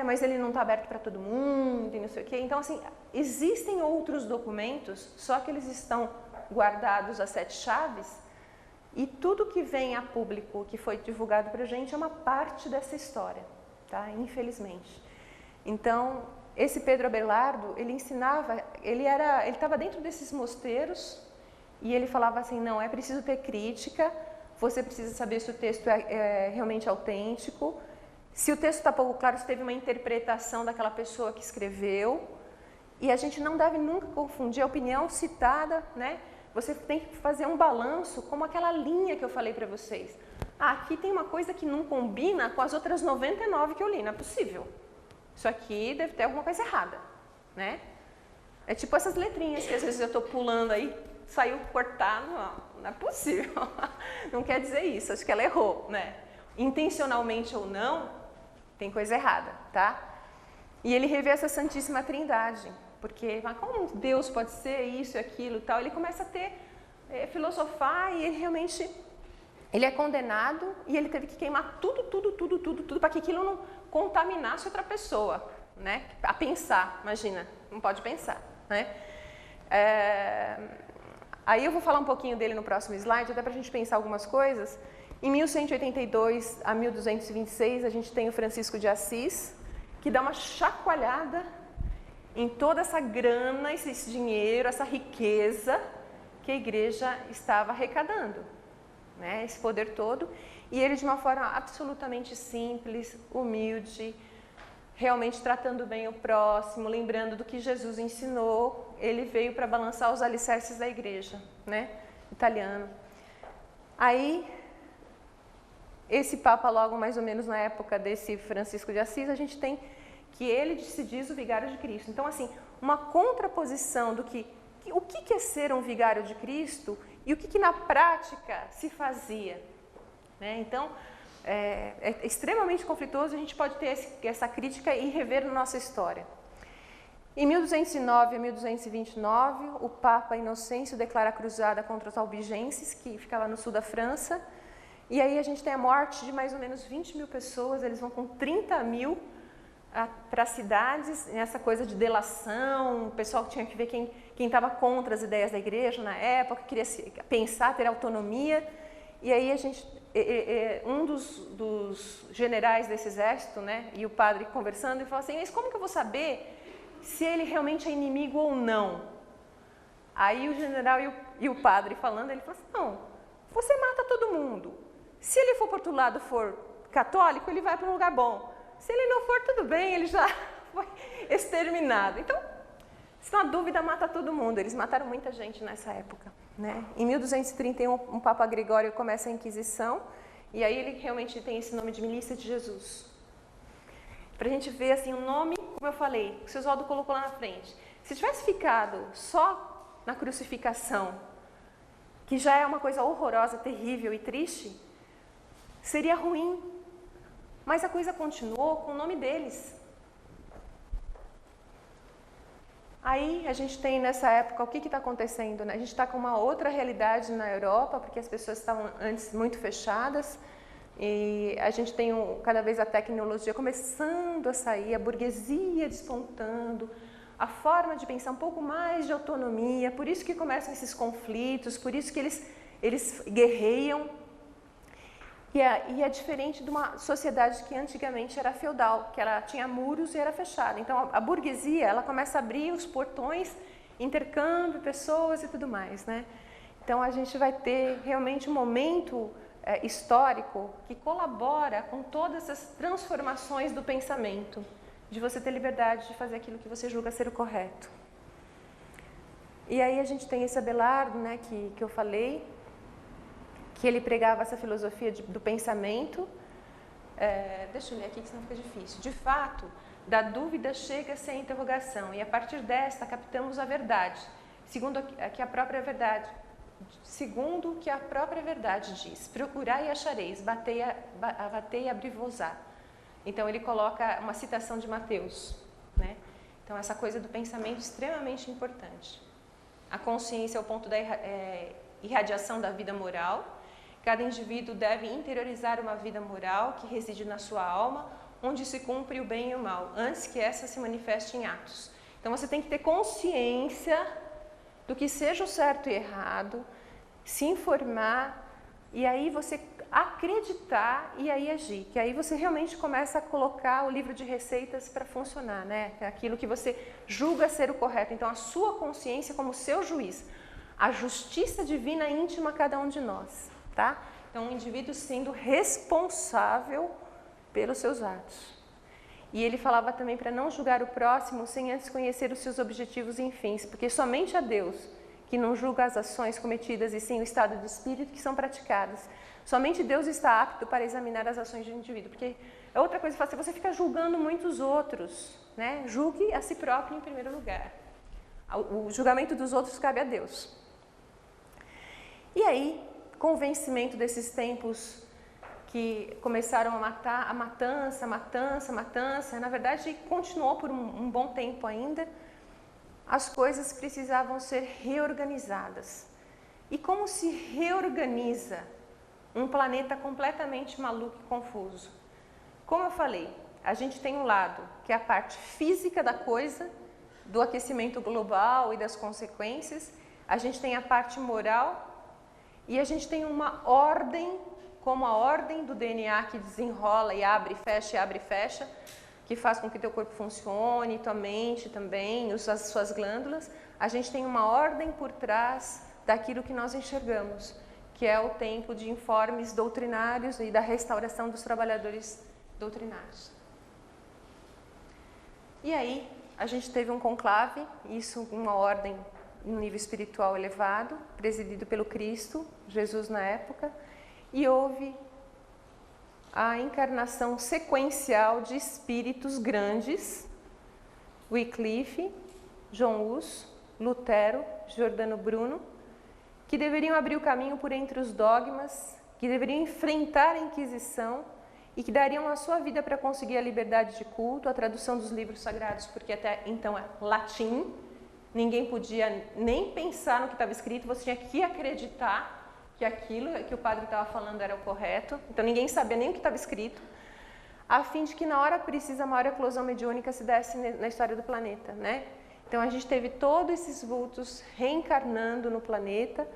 mas ele não está aberto para todo mundo e não sei o quê. Então, assim, existem outros documentos, só que eles estão guardados a 7 chaves, e tudo que vem a público, que foi divulgado para a gente, é uma parte dessa história, tá? Infelizmente. Então, esse Pedro Abelardo, ele ensinava, ele estava dentro desses mosteiros, e ele falava assim, não, é preciso ter crítica, você precisa saber se o texto é realmente autêntico, se o texto está pouco claro, se teve uma interpretação daquela pessoa que escreveu, e a gente não deve nunca confundir a opinião citada, né? Você tem que fazer um balanço, como aquela linha que eu falei para vocês. Aqui tem uma coisa que não combina com as outras 99 que eu li, não é possível. Isso aqui deve ter alguma coisa errada, né? É tipo essas letrinhas que às vezes eu estou pulando aí, saiu cortado, não é possível. Não quer dizer isso, acho que ela errou, né? Intencionalmente ou não, tem coisa errada, tá? E ele revê essa Santíssima Trindade, porque como Deus pode ser isso e aquilo e tal, ele começa a filosofar e ele realmente, ele é condenado e ele teve que queimar tudo para que aquilo não contaminasse outra pessoa, né? A pensar, imagina, não pode pensar, né? Aí eu vou falar um pouquinho dele no próximo slide, até para a gente pensar algumas coisas. Em 1182 a 1226, a gente tem o Francisco de Assis, que dá uma chacoalhada em toda essa grana, esse dinheiro, essa riqueza que a igreja estava arrecadando, né? Esse poder todo. E ele, de uma forma absolutamente simples, humilde, realmente tratando bem o próximo, lembrando do que Jesus ensinou, ele veio para balançar os alicerces da igreja, né? Italiano. Aí, esse Papa, logo mais ou menos na época desse Francisco de Assis, a gente tem que ele se diz o vigário de Cristo. Então, assim, uma contraposição do o que é ser um vigário de Cristo e o que na prática se fazia, né? Então, é extremamente conflituoso, a gente pode ter essa crítica e rever na nossa história. Em 1209 a 1229, o Papa Inocêncio declara a cruzada contra os albigenses, que ficava no sul da França, e aí a gente tem a morte de mais ou menos 20 mil pessoas, eles vão com 30 mil para cidades, essa coisa de delação, o pessoal tinha que ver quem estava contra as ideias da igreja na época, queria pensar, ter autonomia, e aí a gente, um dos generais desse exército, né, e o padre conversando, e falou assim, mas como que eu vou saber se ele realmente é inimigo ou não? Aí o general e o padre falando, ele falou assim, não, você mata todo mundo, se ele for para outro lado, for católico, ele vai para um lugar bom. Se ele não for, tudo bem, ele já foi exterminado. Então, se não há dúvida, mata todo mundo. Eles mataram muita gente nessa época, né? Em 1231, um Papa Gregório começa a Inquisição, e aí ele realmente tem esse nome de Milícia de Jesus. Para a gente ver, assim, o nome, como eu falei, que o Oswaldo colocou lá na frente. Se tivesse ficado só na crucificação, que já é uma coisa horrorosa, terrível e triste, seria ruim. Mas a coisa continuou com o nome deles. Aí a gente tem nessa época, o que está acontecendo, né? A gente está com uma outra realidade na Europa, porque as pessoas estavam antes muito fechadas, e a gente tem cada vez a tecnologia começando a sair, a burguesia despontando, a forma de pensar um pouco mais de autonomia, por isso que começam esses conflitos, por isso que eles guerreiam. E é diferente de uma sociedade que antigamente era feudal, que ela tinha muros e era fechada. Então, a burguesia, ela começa a abrir os portões, intercâmbio, pessoas e tudo mais, né? Então a gente vai ter realmente um momento histórico que colabora com todas as transformações do pensamento, de você ter liberdade de fazer aquilo que você julga ser o correto. E aí a gente tem esse Abelardo, né, que eu falei, que ele pregava essa filosofia do pensamento. Deixa eu ler aqui que senão fica difícil. De fato, da dúvida chega-se à interrogação e a partir desta captamos a verdade, segundo que a própria verdade diz. Procurai e achareis, batei e abri-vos-á. Então ele coloca uma citação de Mateus, né? Então essa coisa do pensamento é extremamente importante. A consciência é o ponto da irradiação da vida moral. Cada indivíduo deve interiorizar uma vida moral que reside na sua alma, onde se cumpre o bem e o mal, antes que essa se manifeste em atos. Então você tem que ter consciência do que seja o certo e errado, se informar, e aí você acreditar e aí agir. Que aí você realmente começa a colocar o livro de receitas para funcionar, né? Aquilo que você julga ser o correto. Então a sua consciência como seu juiz. A justiça divina íntima a cada um de nós, tá? Então o indivíduo sendo responsável pelos seus atos. E ele falava também para não julgar o próximo sem antes conhecer os seus objetivos e fins, porque somente a Deus, que não julga as ações cometidas e sim o estado de espírito que são praticadas. Somente Deus está apto para examinar as ações do indivíduo, porque é outra coisa fácil, você fica julgando muitos outros, né? Julgue a si próprio em primeiro lugar. O julgamento dos outros cabe a Deus. E aí, com o vencimento desses tempos que começaram a matar, a matança, na verdade continuou por um bom tempo ainda, as coisas precisavam ser reorganizadas. E como se reorganiza um planeta completamente maluco e confuso? Como eu falei, a gente tem um lado que é a parte física da coisa, do aquecimento global e das consequências, a gente tem a parte moral e a gente tem uma ordem, como a ordem do DNA que desenrola e abre e fecha, que faz com que teu corpo funcione, tua mente também, as suas glândulas. A gente tem uma ordem por trás daquilo que nós enxergamos, que é o tempo de informes doutrinários e da restauração dos trabalhadores doutrinários. E aí, a gente teve um conclave, isso uma ordem em nível espiritual elevado, presidido pelo Cristo, Jesus na época, e houve a encarnação sequencial de espíritos grandes, Wycliffe, John Hus, Lutero, Giordano Bruno, que deveriam abrir o caminho por entre os dogmas, que deveriam enfrentar a Inquisição e que dariam a sua vida para conseguir a liberdade de culto, a tradução dos livros sagrados, porque até então é latim, ninguém podia nem pensar no que estava escrito, você tinha que acreditar que aquilo que o padre estava falando era o correto, então ninguém sabia nem o que estava escrito, a fim de que na hora precisa a maior eclosão mediúnica se desse na história do planeta, né? Então a gente teve todos esses vultos reencarnando no planeta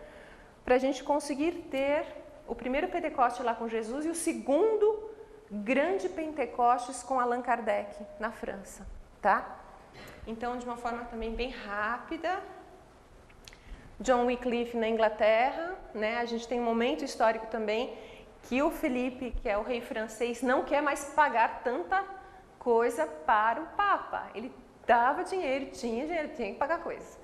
para a gente conseguir ter o primeiro Pentecoste lá com Jesus e o segundo grande Pentecostes com Allan Kardec na França, tá? Então, de uma forma também bem rápida, John Wycliffe na Inglaterra, né? A gente tem um momento histórico também que o Felipe, que é o rei francês, não quer mais pagar tanta coisa para o Papa. Ele dava dinheiro, tinha que pagar coisa.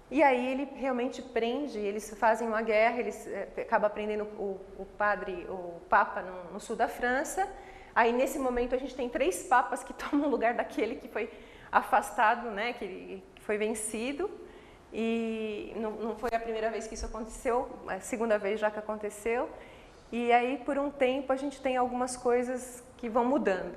E aí ele realmente prende, eles fazem uma guerra, eles acabam prendendo o Papa no sul da França. Aí nesse momento a gente tem 3 papas que tomam o lugar daquele que foi afastado, né? Que foi vencido. E não foi a primeira vez que isso aconteceu, a segunda vez já que aconteceu. E aí, por um tempo, a gente tem algumas coisas que vão mudando.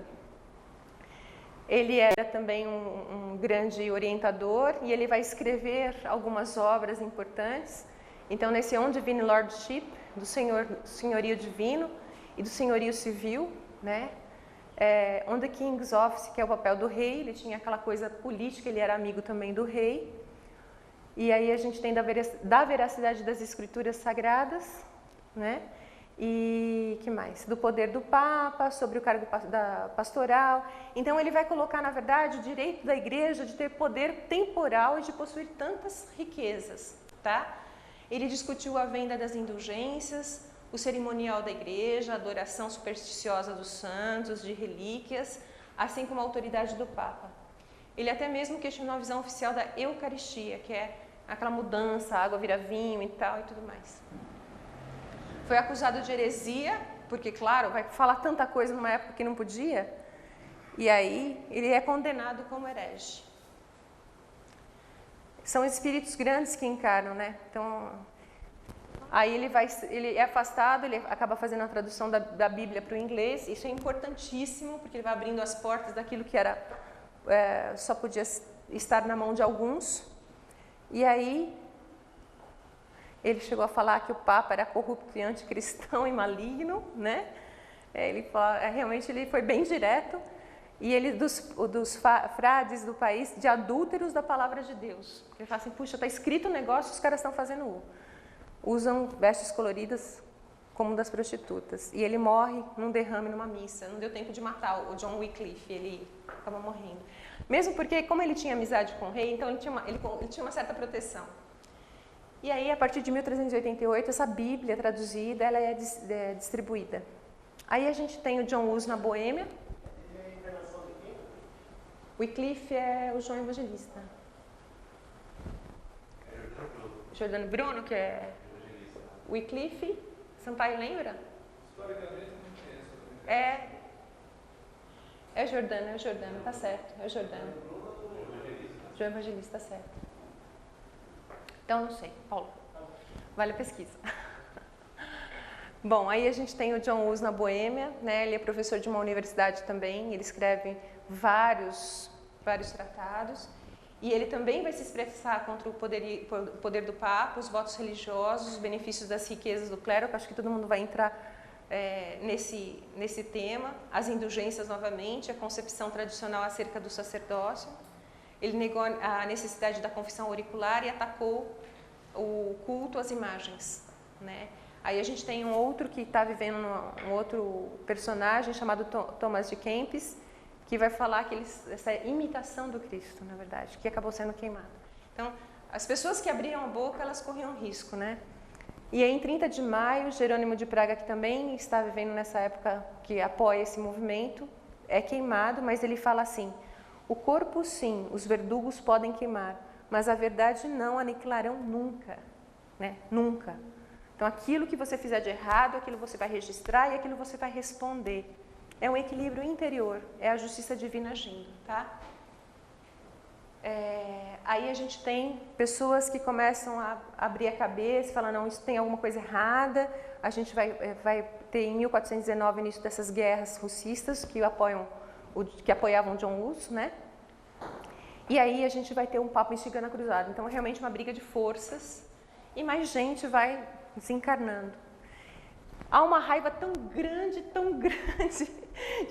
Ele era também um grande orientador e ele vai escrever algumas obras importantes. Então, nesse On Divine Lordship, do senhorio divino e do senhorio civil, né? On the King's Office, que é o papel do rei, ele tinha aquela coisa política, ele era amigo também do rei. E aí a gente tem da veracidade das escrituras sagradas, né? E que mais? Do poder do Papa, sobre o cargo da pastoral. Então ele vai colocar, na verdade, o direito da igreja de ter poder temporal e de possuir tantas riquezas, tá? Ele discutiu a venda das indulgências, o cerimonial da igreja, a adoração supersticiosa dos santos, de relíquias, assim como a autoridade do Papa. Ele até mesmo questionou a visão oficial da Eucaristia, que é aquela mudança, a água vira vinho e tal e tudo mais. Foi acusado de heresia, porque, claro, vai falar tanta coisa numa época que não podia, e aí ele é condenado como herege. São espíritos grandes que encarnam, né? Então, aí ele é afastado, ele acaba fazendo a tradução da Bíblia para o inglês. Isso é importantíssimo, porque ele vai abrindo as portas daquilo que era só podia estar na mão de alguns. E aí ele chegou a falar que o Papa era corrupto e anticristão e maligno, né? Realmente ele foi bem direto. E ele, dos frades do país, de adúlteros da palavra de Deus. Ele fala assim, puxa, está escrito um negócio, os caras estão fazendo usam vestes coloridas como das prostitutas. E ele morre num derrame numa missa. Não deu tempo de matar o John Wycliffe, ele acaba morrendo. Mesmo porque, como ele tinha amizade com o rei, então ele tinha uma certa proteção. E aí, a partir de 1388, essa Bíblia traduzida, ela é distribuída. Aí a gente tem o John Hus na Boêmia. Wycliffe é o João Evangelista. Giordano Bruno, que é Wycliffe. Sampaio, lembra? Historicamente não conheço. É Giordano, tá certo. É o Giordano. João Evangelista, tá certo. Então, não sei. Paulo, vale a pesquisa. Bom, aí a gente tem o John Hus na Boêmia, né? Ele é professor de uma universidade também, ele escreve vários tratados, e ele também vai se expressar contra o poder do Papa, os votos religiosos, os benefícios das riquezas do clero, que acho que todo mundo vai entrar nesse tema, as indulgências novamente, a concepção tradicional acerca do sacerdócio. Ele negou a necessidade da confissão auricular e atacou o culto às imagens, né? Aí a gente tem um outro que está vivendo, um outro personagem chamado Thomas de Kempis, que vai falar que essa imitação do Cristo, na verdade, que acabou sendo queimado. Então, as pessoas que abriam a boca, elas corriam risco, né? E aí, em 30 de maio, Jerônimo de Praga, que também está vivendo nessa época que apoia esse movimento, é queimado, mas ele fala assim, o corpo sim, os verdugos podem queimar, mas a verdade não aniquilarão nunca, né? Nunca. Então, aquilo que você fizer de errado, aquilo você vai registrar e aquilo você vai responder. É um equilíbrio interior, é a justiça divina agindo, tá? Aí a gente tem pessoas que começam a abrir a cabeça e falam, não, isso tem alguma coisa errada. A gente vai ter em 1419 o início dessas guerras russistas que apoiavam John Hus, né? E aí a gente vai ter um Papa instigando a cruzada. Então, é realmente uma briga de forças e mais gente vai desencarnando. Há uma raiva tão grande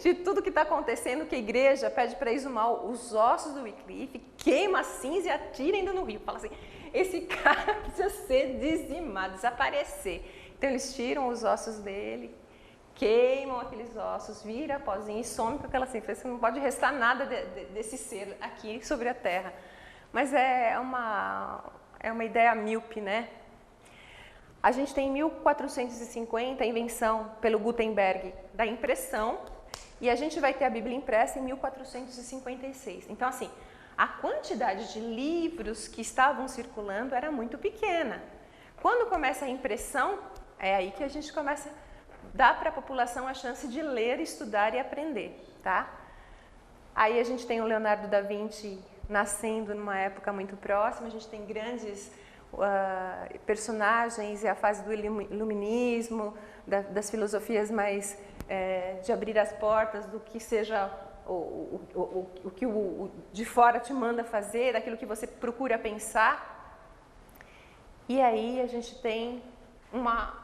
de tudo que está acontecendo que a igreja pede para exumar os ossos do Wycliffe, queima a cinza e atira ainda no rio. Fala assim, esse cara precisa ser dizimado, desaparecer. Então eles tiram os ossos dele, queimam aqueles ossos, vira pozinho e some com aquela cinza. Não pode restar nada desse ser aqui sobre a terra. Mas é uma ideia míope, né? A gente tem em 1450 a invenção pelo Gutenberg da impressão e a gente vai ter a Bíblia impressa em 1456. Então, assim, a quantidade de livros que estavam circulando era muito pequena. Quando começa a impressão, é aí que a gente começa a dar para a população a chance de ler, estudar e aprender, tá? Aí a gente tem o Leonardo da Vinci nascendo numa época muito próxima, a gente tem grandes personagens e a fase do iluminismo, das filosofias mais de abrir as portas do que seja o que o de fora te manda fazer, daquilo que você procura pensar. E aí a gente tem um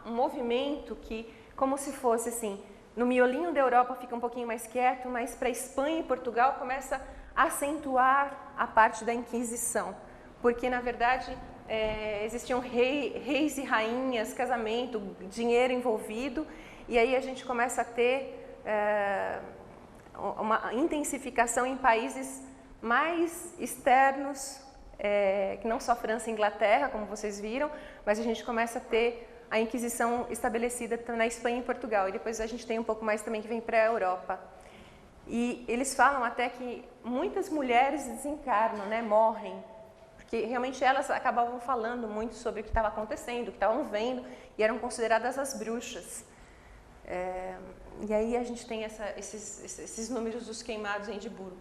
movimento que, como se fosse assim, no miolinho da Europa fica um pouquinho mais quieto, mas para Espanha e Portugal começa a acentuar a parte da Inquisição, porque na verdade existiam reis e rainhas, casamento, dinheiro envolvido, e aí a gente começa a ter uma intensificação em países mais externos que não só França e Inglaterra, como vocês viram, mas a gente começa a ter a Inquisição estabelecida na Espanha e em Portugal. E depois a gente tem um pouco mais também que vem para a Europa. E eles falam até que muitas mulheres desencarnam, né, morrem, porque realmente elas acabavam falando muito sobre o que estava acontecendo, o que estavam vendo, e eram consideradas as bruxas. E aí a gente tem esses números dos queimados em Edimburgo.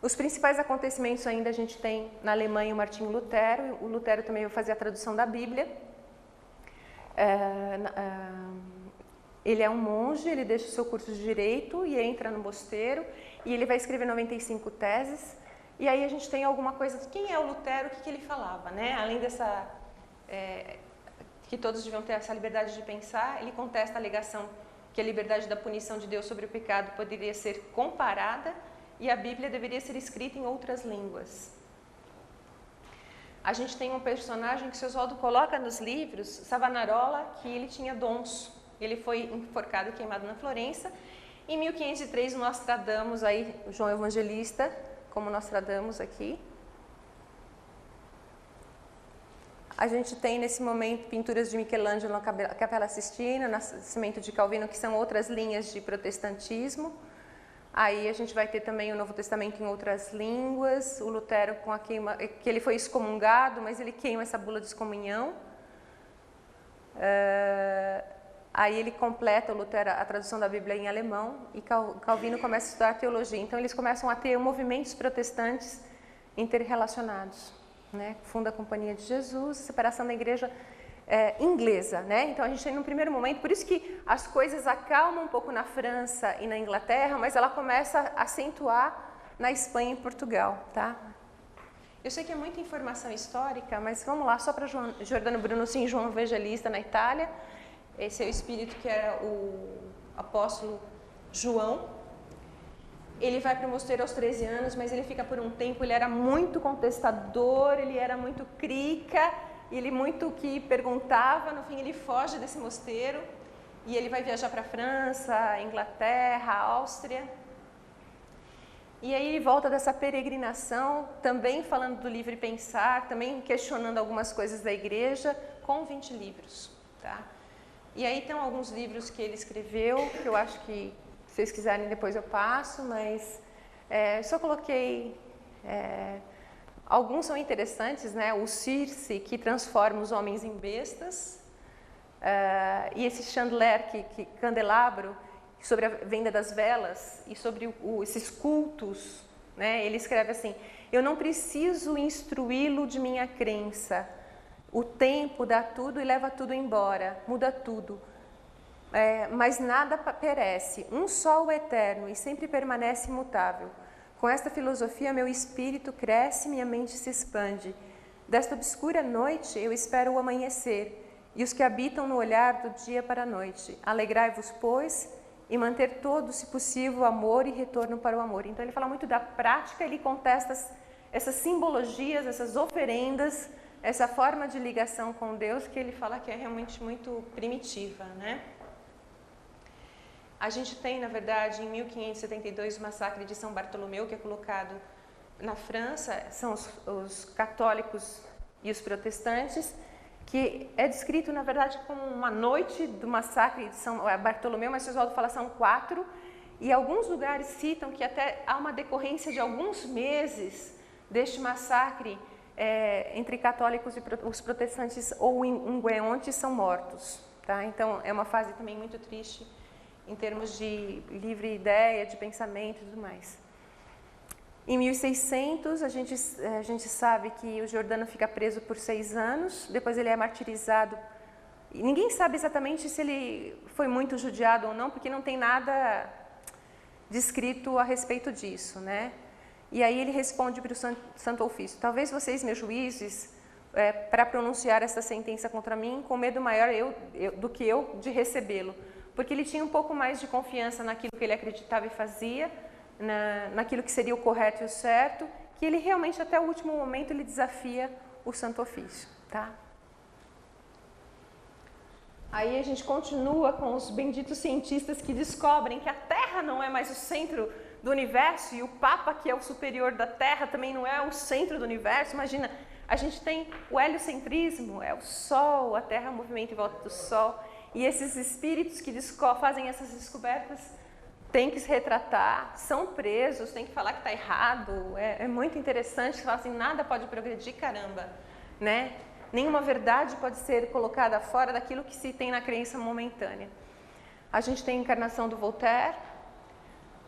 Os principais acontecimentos ainda a gente tem na Alemanha o Martinho Lutero. O Lutero também vai fazer a tradução da Bíblia. Ele é um monge, ele deixa o seu curso de Direito e entra no mosteiro, e ele vai escrever 95 teses. E aí a gente tem alguma coisa, quem é o Lutero, o que ele falava, né? Além dessa, que todos deviam ter essa liberdade de pensar, ele contesta a alegação que a liberdade da punição de Deus sobre o pecado poderia ser comparada e a Bíblia deveria ser escrita em outras línguas. A gente tem um personagem que o Oswaldo coloca nos livros, Savonarola, que ele tinha dons. Ele foi enforcado e queimado na Florença. Em 1503, Nostradamus, aí, João Evangelista, como Nostradamus aqui. A gente tem, nesse momento, pinturas de Michelangelo na Capela Sistina, Nascimento de Calvino, que são outras linhas de protestantismo. Aí a gente vai ter também o Novo Testamento em outras línguas, o Lutero com a queima, que ele foi excomungado, mas ele queima essa bula de excomunhão. Aí ele completa, o Lutero, a tradução da Bíblia em alemão, e Calvino começa a estudar teologia. Então eles começam a ter movimentos protestantes interrelacionados, né? Funda a Companhia de Jesus, a separação da igreja inglesa, né? Então a gente tem no primeiro momento, por isso que as coisas acalmam um pouco na França e na Inglaterra, mas ela começa a acentuar na Espanha e em Portugal, tá? Eu sei que é muita informação histórica, mas vamos lá, só para Giordano Bruno, sim, João Evangelista na Itália. Esse é o espírito que era o apóstolo João. Ele vai para o mosteiro aos 13 anos, mas ele fica por um tempo, ele era muito contestador, ele era muito crica, ele muito que perguntava, no fim ele foge desse mosteiro e ele vai viajar para a França, Inglaterra, Áustria. E aí ele volta dessa peregrinação, também falando do livre pensar, também questionando algumas coisas da igreja, com 20 livros, tá? E aí tem alguns livros que ele escreveu, que eu acho que, se vocês quiserem, depois eu passo, mas só coloquei... alguns são interessantes, né? O Circe, que transforma os homens em bestas, e esse Chandler, candelabro, sobre a venda das velas e sobre esses cultos, né? Ele escreve assim: eu não preciso instruí-lo de minha crença, o tempo dá tudo e leva tudo embora, muda tudo, mas nada perece, um só o eterno e sempre permanece imutável. Com esta filosofia meu espírito cresce, minha mente se expande. Desta obscura noite eu espero o amanhecer e os que habitam no olhar do dia para a noite. Alegrai-vos, pois, e manter todo, se possível, o amor e retorno para o amor. Então ele fala muito da prática, ele contesta essas simbologias, essas oferendas, essa forma de ligação com Deus que ele fala que é realmente muito primitiva, né? A gente tem, na verdade, em 1572, o massacre de São Bartolomeu, que é colocado na França, são os católicos e os protestantes, que é descrito, na verdade, como uma noite do massacre de São Bartolomeu, mas o Oswaldo fala são 4, e alguns lugares citam que até há uma decorrência de alguns meses deste massacre entre católicos e os protestantes ou ungueontes são mortos, tá? Então, é uma fase também muito triste em termos de livre ideia, de pensamento e tudo mais. Em 1600, a gente sabe que o Giordano fica preso por 6 anos, depois ele é martirizado. E ninguém sabe exatamente se ele foi muito judiado ou não, porque não tem nada descrito a respeito disso, né? E aí ele responde para o Santo Ofício: talvez vocês, meus juízes, para pronunciar essa sentença contra mim, com medo maior do que eu de recebê-lo. Porque ele tinha um pouco mais de confiança naquilo que ele acreditava e fazia, naquilo que seria o correto e o certo, que ele realmente, até o último momento, ele desafia o Santo Ofício, tá? Aí a gente continua com os benditos cientistas que descobrem que a Terra não é mais o centro do universo e o Papa, que é o superior da Terra, também não é o centro do universo. Imagina, a gente tem o heliocentrismo, é o Sol, a Terra movimenta em volta do Sol. E esses espíritos que fazem essas descobertas têm que se retratar, são presos, têm que falar que está errado. É muito interessante, falar assim, nada pode progredir, caramba, né? Nenhuma verdade pode ser colocada fora daquilo que se tem na crença momentânea. A gente tem a encarnação do Voltaire,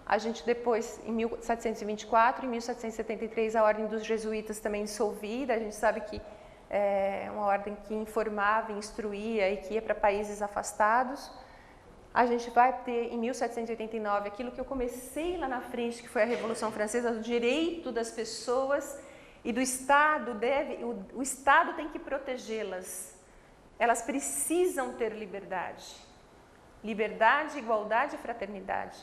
a gente depois, em 1724, em 1773, a Ordem dos Jesuítas também dissolvida. A gente sabe que é uma ordem que informava, instruía e que ia para países afastados. A gente vai ter, em 1789, aquilo que eu comecei lá na frente, que foi a Revolução Francesa, o direito das pessoas e do Estado o Estado tem que protegê-las. Elas precisam ter liberdade. Liberdade, igualdade e fraternidade.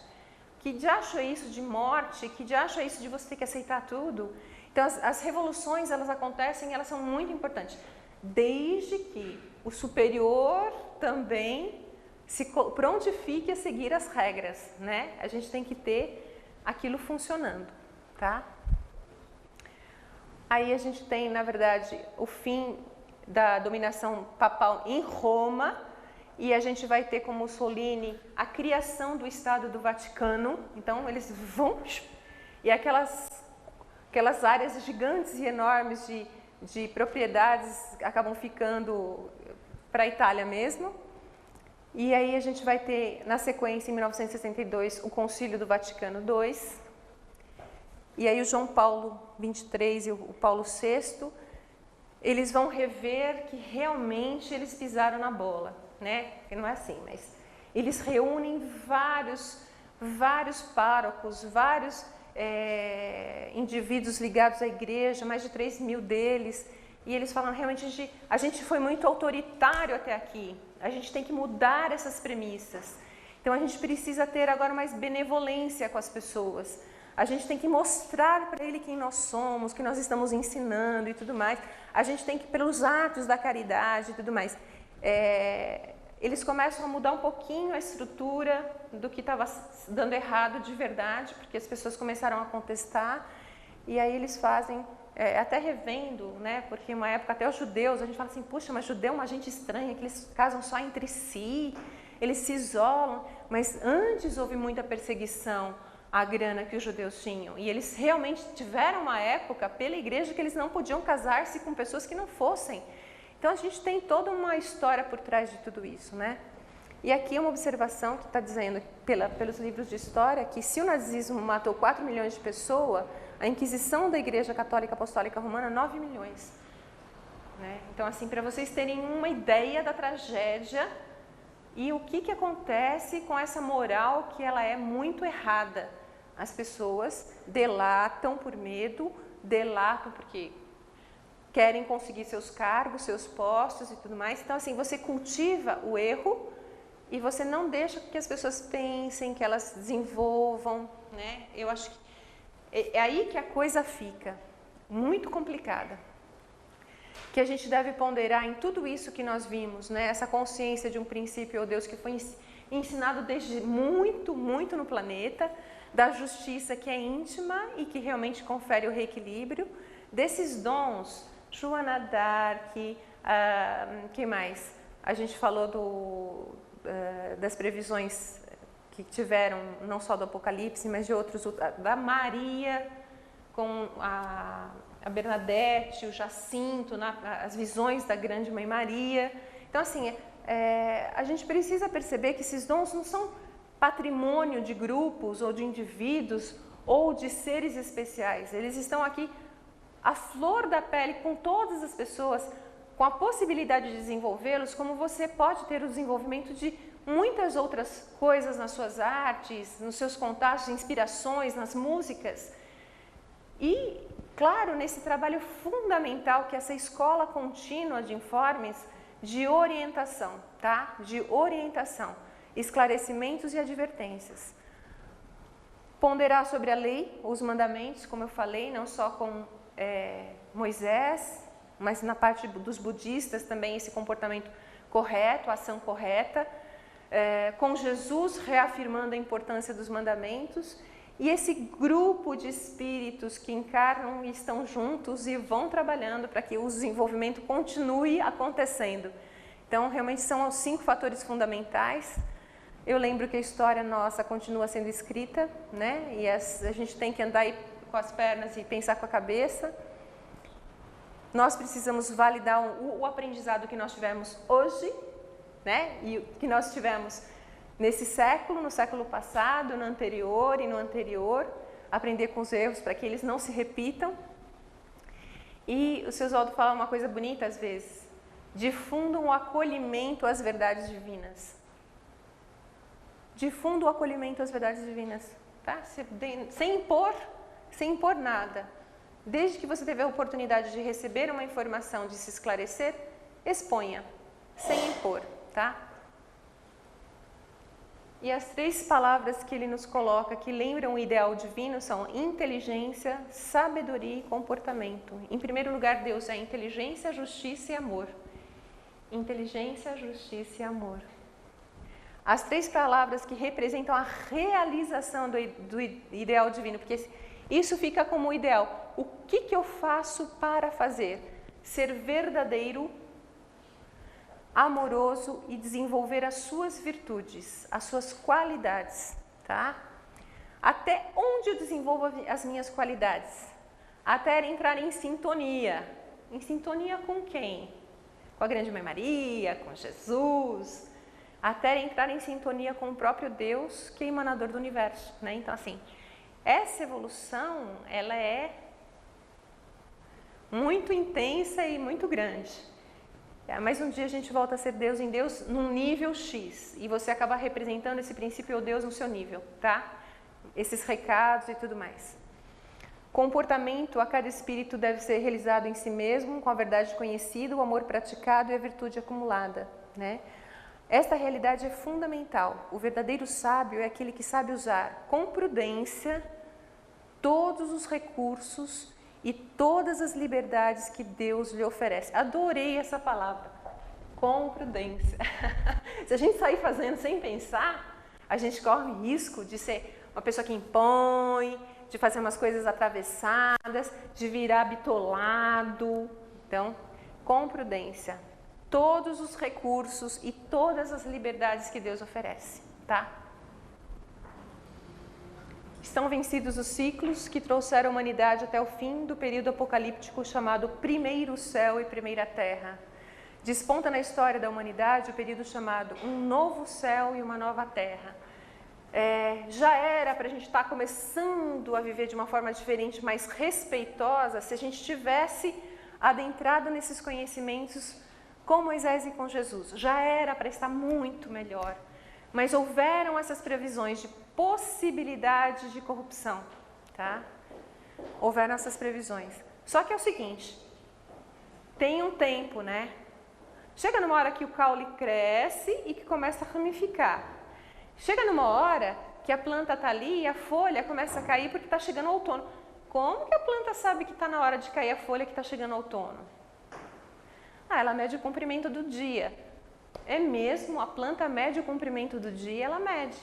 Que diacho é isso de morte? Que diacho é isso de você ter que aceitar tudo? Então, as revoluções, elas acontecem e elas são muito importantes. Desde que o superior também se prontifique a seguir as regras, né? A gente tem que ter aquilo funcionando, tá? Aí a gente tem, na verdade, o fim da dominação papal em Roma e a gente vai ter com Mussolini a criação do Estado do Vaticano. Então, eles vão... E aquelas áreas gigantes e enormes de propriedades acabam ficando para a Itália mesmo. E aí a gente vai ter, na sequência, em 1962, o Concílio do Vaticano II. E aí o João Paulo XXIII e o Paulo VI, eles vão rever que realmente eles pisaram na bola, né? Que não é assim, mas eles reúnem vários párocos, vários indivíduos ligados à igreja, mais de 3.000 deles, e eles falam, realmente, a gente foi muito autoritário até aqui, a gente tem que mudar essas premissas. Então a gente precisa ter agora mais benevolência com as pessoas. A gente tem que mostrar para ele quem nós somos, que nós estamos ensinando e tudo mais. A gente tem que, pelos atos da caridade e tudo mais. Eles começam a mudar um pouquinho a estrutura do que estava dando errado de verdade, porque as pessoas começaram a contestar. E aí eles fazem, até revendo, né? Porque uma época até os judeus, a gente fala assim, puxa, mas judeu é uma gente estranha, que eles casam só entre si, eles se isolam. Mas antes houve muita perseguição a grana que os judeus tinham. E eles realmente tiveram uma época pela igreja que eles não podiam casar-se com pessoas que não fossem. Então a gente tem toda uma história por trás de tudo isso, né? E aqui uma observação que está dizendo, pelos livros de história, que se o nazismo matou 4 milhões de pessoas, a Inquisição da Igreja Católica Apostólica Romana, 9 milhões. Né? Então, assim, para vocês terem uma ideia da tragédia e o que acontece com essa moral que ela é muito errada. As pessoas delatam por medo, delatam porque querem conseguir seus cargos, seus postos e tudo mais. Então, assim, você cultiva o erro e você não deixa que as pessoas pensem, que elas desenvolvam, né? Eu acho que é aí que a coisa fica muito complicada. Que a gente deve ponderar em tudo isso que nós vimos, né? Essa consciência de um princípio, ou Deus, que foi ensinado desde muito, muito no planeta, da justiça que é íntima e que realmente confere o reequilíbrio, desses dons, Joana d'Arc, que mais? A gente falou das previsões que tiveram, não só do Apocalipse, mas de outros, da Maria, com a Bernadette, o Jacinto, as visões da grande Mãe Maria. Então, assim, a gente precisa perceber que esses dons não são patrimônio de grupos ou de indivíduos ou de seres especiais. Eles estão aqui à flor da pele com todas as pessoas, com a possibilidade de desenvolvê-los, como você pode ter o desenvolvimento de muitas outras coisas nas suas artes, nos seus contatos, inspirações, nas músicas. E, claro, nesse trabalho fundamental que é essa escola contínua de informes de orientação, tá? De orientação, esclarecimentos e advertências. Ponderar sobre a lei, os mandamentos, como eu falei, não só com Moisés, mas na parte dos budistas também esse comportamento correto, a ação correta, com Jesus reafirmando a importância dos mandamentos, e esse grupo de espíritos que encarnam e estão juntos e vão trabalhando para que o desenvolvimento continue acontecendo. Então, realmente são os 5 fatores fundamentais. Eu lembro que a história nossa continua sendo escrita, né? E a gente tem que andar aí com as pernas e pensar com a cabeça. Nós precisamos validar o aprendizado que nós tivemos hoje, né? E que nós tivemos nesse século, no século passado, no anterior e no anterior, aprender com os erros para que eles não se repitam. E o seu Oswaldo fala uma coisa bonita às vezes: difundam o acolhimento às verdades divinas. Difunda o acolhimento às verdades divinas, tá? Sem impor nada. Desde que você teve a oportunidade de receber uma informação, de se esclarecer, exponha, sem impor, tá? E as 3 palavras que ele nos coloca que lembram o ideal divino são inteligência, sabedoria e comportamento. Em primeiro lugar, Deus é inteligência, justiça e amor. Inteligência, justiça e amor. As 3 palavras que representam a realização do ideal divino, porque isso fica como o ideal. O que eu faço para fazer? Ser verdadeiro, amoroso e desenvolver as suas virtudes, as suas qualidades, tá? Até onde eu desenvolvo as minhas qualidades? Até entrar em sintonia. Em sintonia com quem? Com a Grande Mãe Maria, com Jesus, até entrar em sintonia com o próprio Deus, que é emanador do universo, né? Então, assim, essa evolução, ela é muito intensa e muito grande. Mas um dia a gente volta a ser Deus em Deus num nível X, e você acaba representando esse princípio ou Deus no seu nível, tá? Esses recados e tudo mais. Comportamento a cada espírito deve ser realizado em si mesmo, com a verdade conhecida, o amor praticado e a virtude acumulada, né? Esta realidade é fundamental. O verdadeiro sábio é aquele que sabe usar com prudência todos os recursos e todas as liberdades que Deus lhe oferece. Adorei essa palavra, com prudência. Se a gente sair fazendo sem pensar, a gente corre o risco de ser uma pessoa que impõe, de fazer umas coisas atravessadas, de virar bitolado. Então, com prudência, todos os recursos e todas as liberdades que Deus oferece, tá? Estão vencidos os ciclos que trouxeram a humanidade até o fim do período apocalíptico chamado Primeiro Céu e Primeira Terra. Desponta na história da humanidade o período chamado Um Novo Céu e Uma Nova Terra. Já era para a gente estar começando a viver de uma forma diferente, mais respeitosa, se a gente tivesse adentrado nesses conhecimentos com Moisés e com Jesus. Já era para estar muito melhor, mas houveram essas previsões de possibilidade de corrupção, tá? Houveram essas previsões. Só que é o seguinte, tem um tempo, né? Chega numa hora que o caule cresce e que começa a ramificar. Chega numa hora que a planta está ali e a folha começa a cair porque está chegando o outono. Como que a planta sabe que está na hora de cair a folha, que está chegando o outono? Ela mede o comprimento do dia. É mesmo, a planta mede o comprimento do dia, ela mede.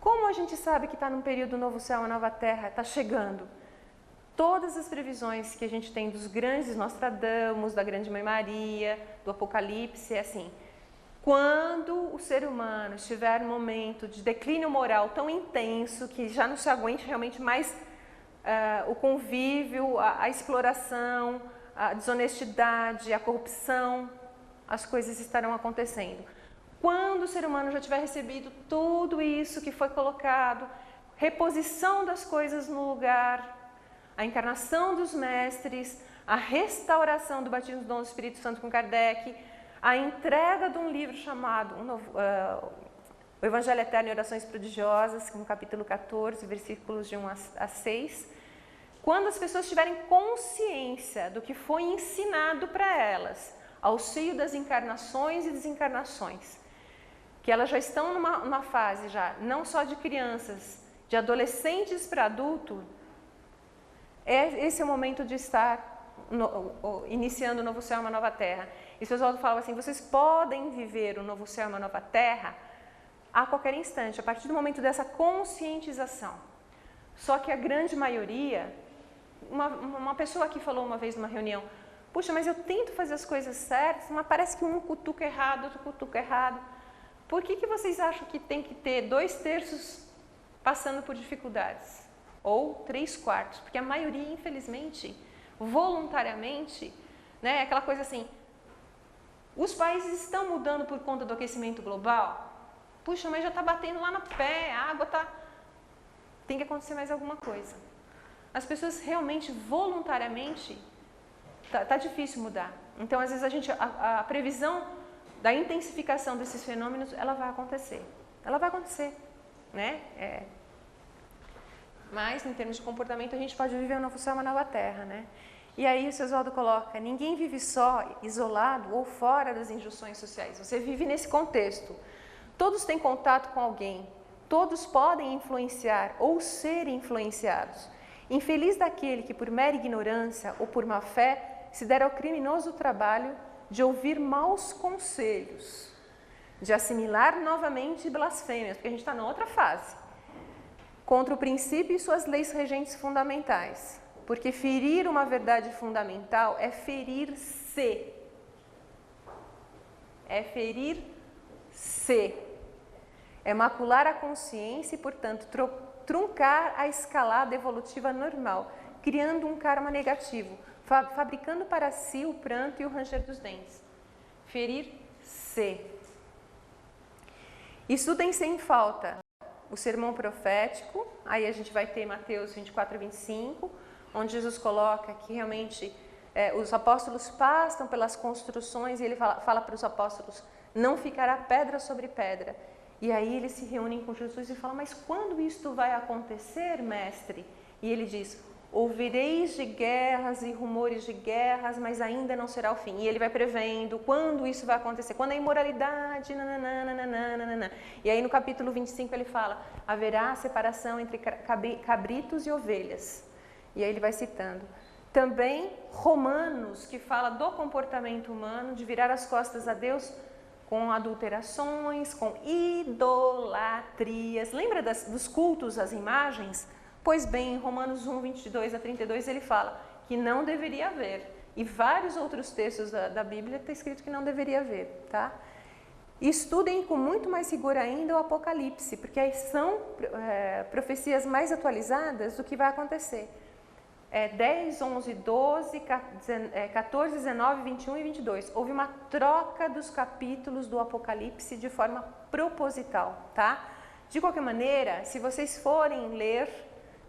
Como a gente sabe que está num período novo céu, uma nova terra, está chegando? Todas as previsões que a gente tem dos grandes Nostradamus, da Grande Mãe Maria, do Apocalipse, é assim: quando o ser humano estiver num momento de declínio moral tão intenso que já não se aguente realmente mais o convívio, a exploração, a desonestidade, a corrupção, as coisas estarão acontecendo. Quando o ser humano já tiver recebido tudo isso que foi colocado, reposição das coisas no lugar, a encarnação dos mestres, a restauração do batismo do dom do Espírito Santo com Kardec, a entrega de um livro chamado O Evangelho Eterno e Orações Prodigiosas, no capítulo 14, versículos de 1 a 6. Quando as pessoas tiverem consciência do que foi ensinado para elas, ao seio das encarnações e desencarnações, que elas já estão numa fase já, não só de crianças, de adolescentes para adulto, esse é o momento de estar iniciando o novo céu e uma nova terra. E o Oswaldo falava assim, vocês podem viver um novo céu e uma nova terra a qualquer instante, a partir do momento dessa conscientização. Só que a grande maioria, uma pessoa aqui falou uma vez numa reunião, puxa, mas eu tento fazer as coisas certas, mas parece que um cutuca errado, outro cutuca errado. Por que vocês acham que tem que ter 2/3 passando por dificuldades? Ou 3/4? Porque a maioria, infelizmente, voluntariamente, né, aquela coisa assim, os países estão mudando por conta do aquecimento global? Puxa, mas já está batendo lá no pé, a água está... Tem que acontecer mais alguma coisa. As pessoas realmente, voluntariamente, tá difícil mudar. Então, às vezes, a previsão da intensificação desses fenômenos, ela vai acontecer. Ela vai acontecer, né? Mas, em termos de comportamento, a gente pode viver um novo céu e uma nova terra, né? E aí o seu Oswaldo coloca, ninguém vive só, isolado ou fora das injunções sociais. Você vive nesse contexto. Todos têm contato com alguém. Todos podem influenciar ou ser influenciados. Infeliz daquele que, por mera ignorância ou por má fé, se der ao criminoso trabalho de ouvir maus conselhos, de assimilar novamente blasfêmias, porque a gente está na outra fase, contra o princípio e suas leis regentes fundamentais. Porque ferir uma verdade fundamental é ferir-se. É ferir-se. É macular a consciência e, portanto, truncar a escalada evolutiva normal, criando um karma negativo, fabricando para si o pranto e o ranger dos dentes. Ferir-se. Estudem sem falta o sermão profético, aí a gente vai ter Mateus 24 e 25, onde Jesus coloca que realmente os apóstolos passam pelas construções e ele fala para os apóstolos, não ficará pedra sobre pedra. E aí eles se reúnem com Jesus e falam, mas quando isto vai acontecer, mestre? E ele diz, ouvireis de guerras e rumores de guerras, mas ainda não será o fim. E ele vai prevendo quando isso vai acontecer, quando a imoralidade, nananana. E aí no capítulo 25 ele fala, haverá separação entre cabritos e ovelhas. E aí ele vai citando. Também Romanos, que fala do comportamento humano, de virar as costas a Deus com adulterações, com idolatrias. Lembra dos cultos às imagens? Pois bem, em Romanos 1, 22 a 32, ele fala que não deveria haver. E vários outros textos da Bíblia está escrito que não deveria haver, tá? Estudem com muito mais rigor ainda o Apocalipse, porque aí são profecias mais atualizadas do que vai acontecer. 10, 11, 12, 14, 19, 21 e 22. Houve uma troca dos capítulos do Apocalipse de forma proposital, tá? De qualquer maneira, se vocês forem ler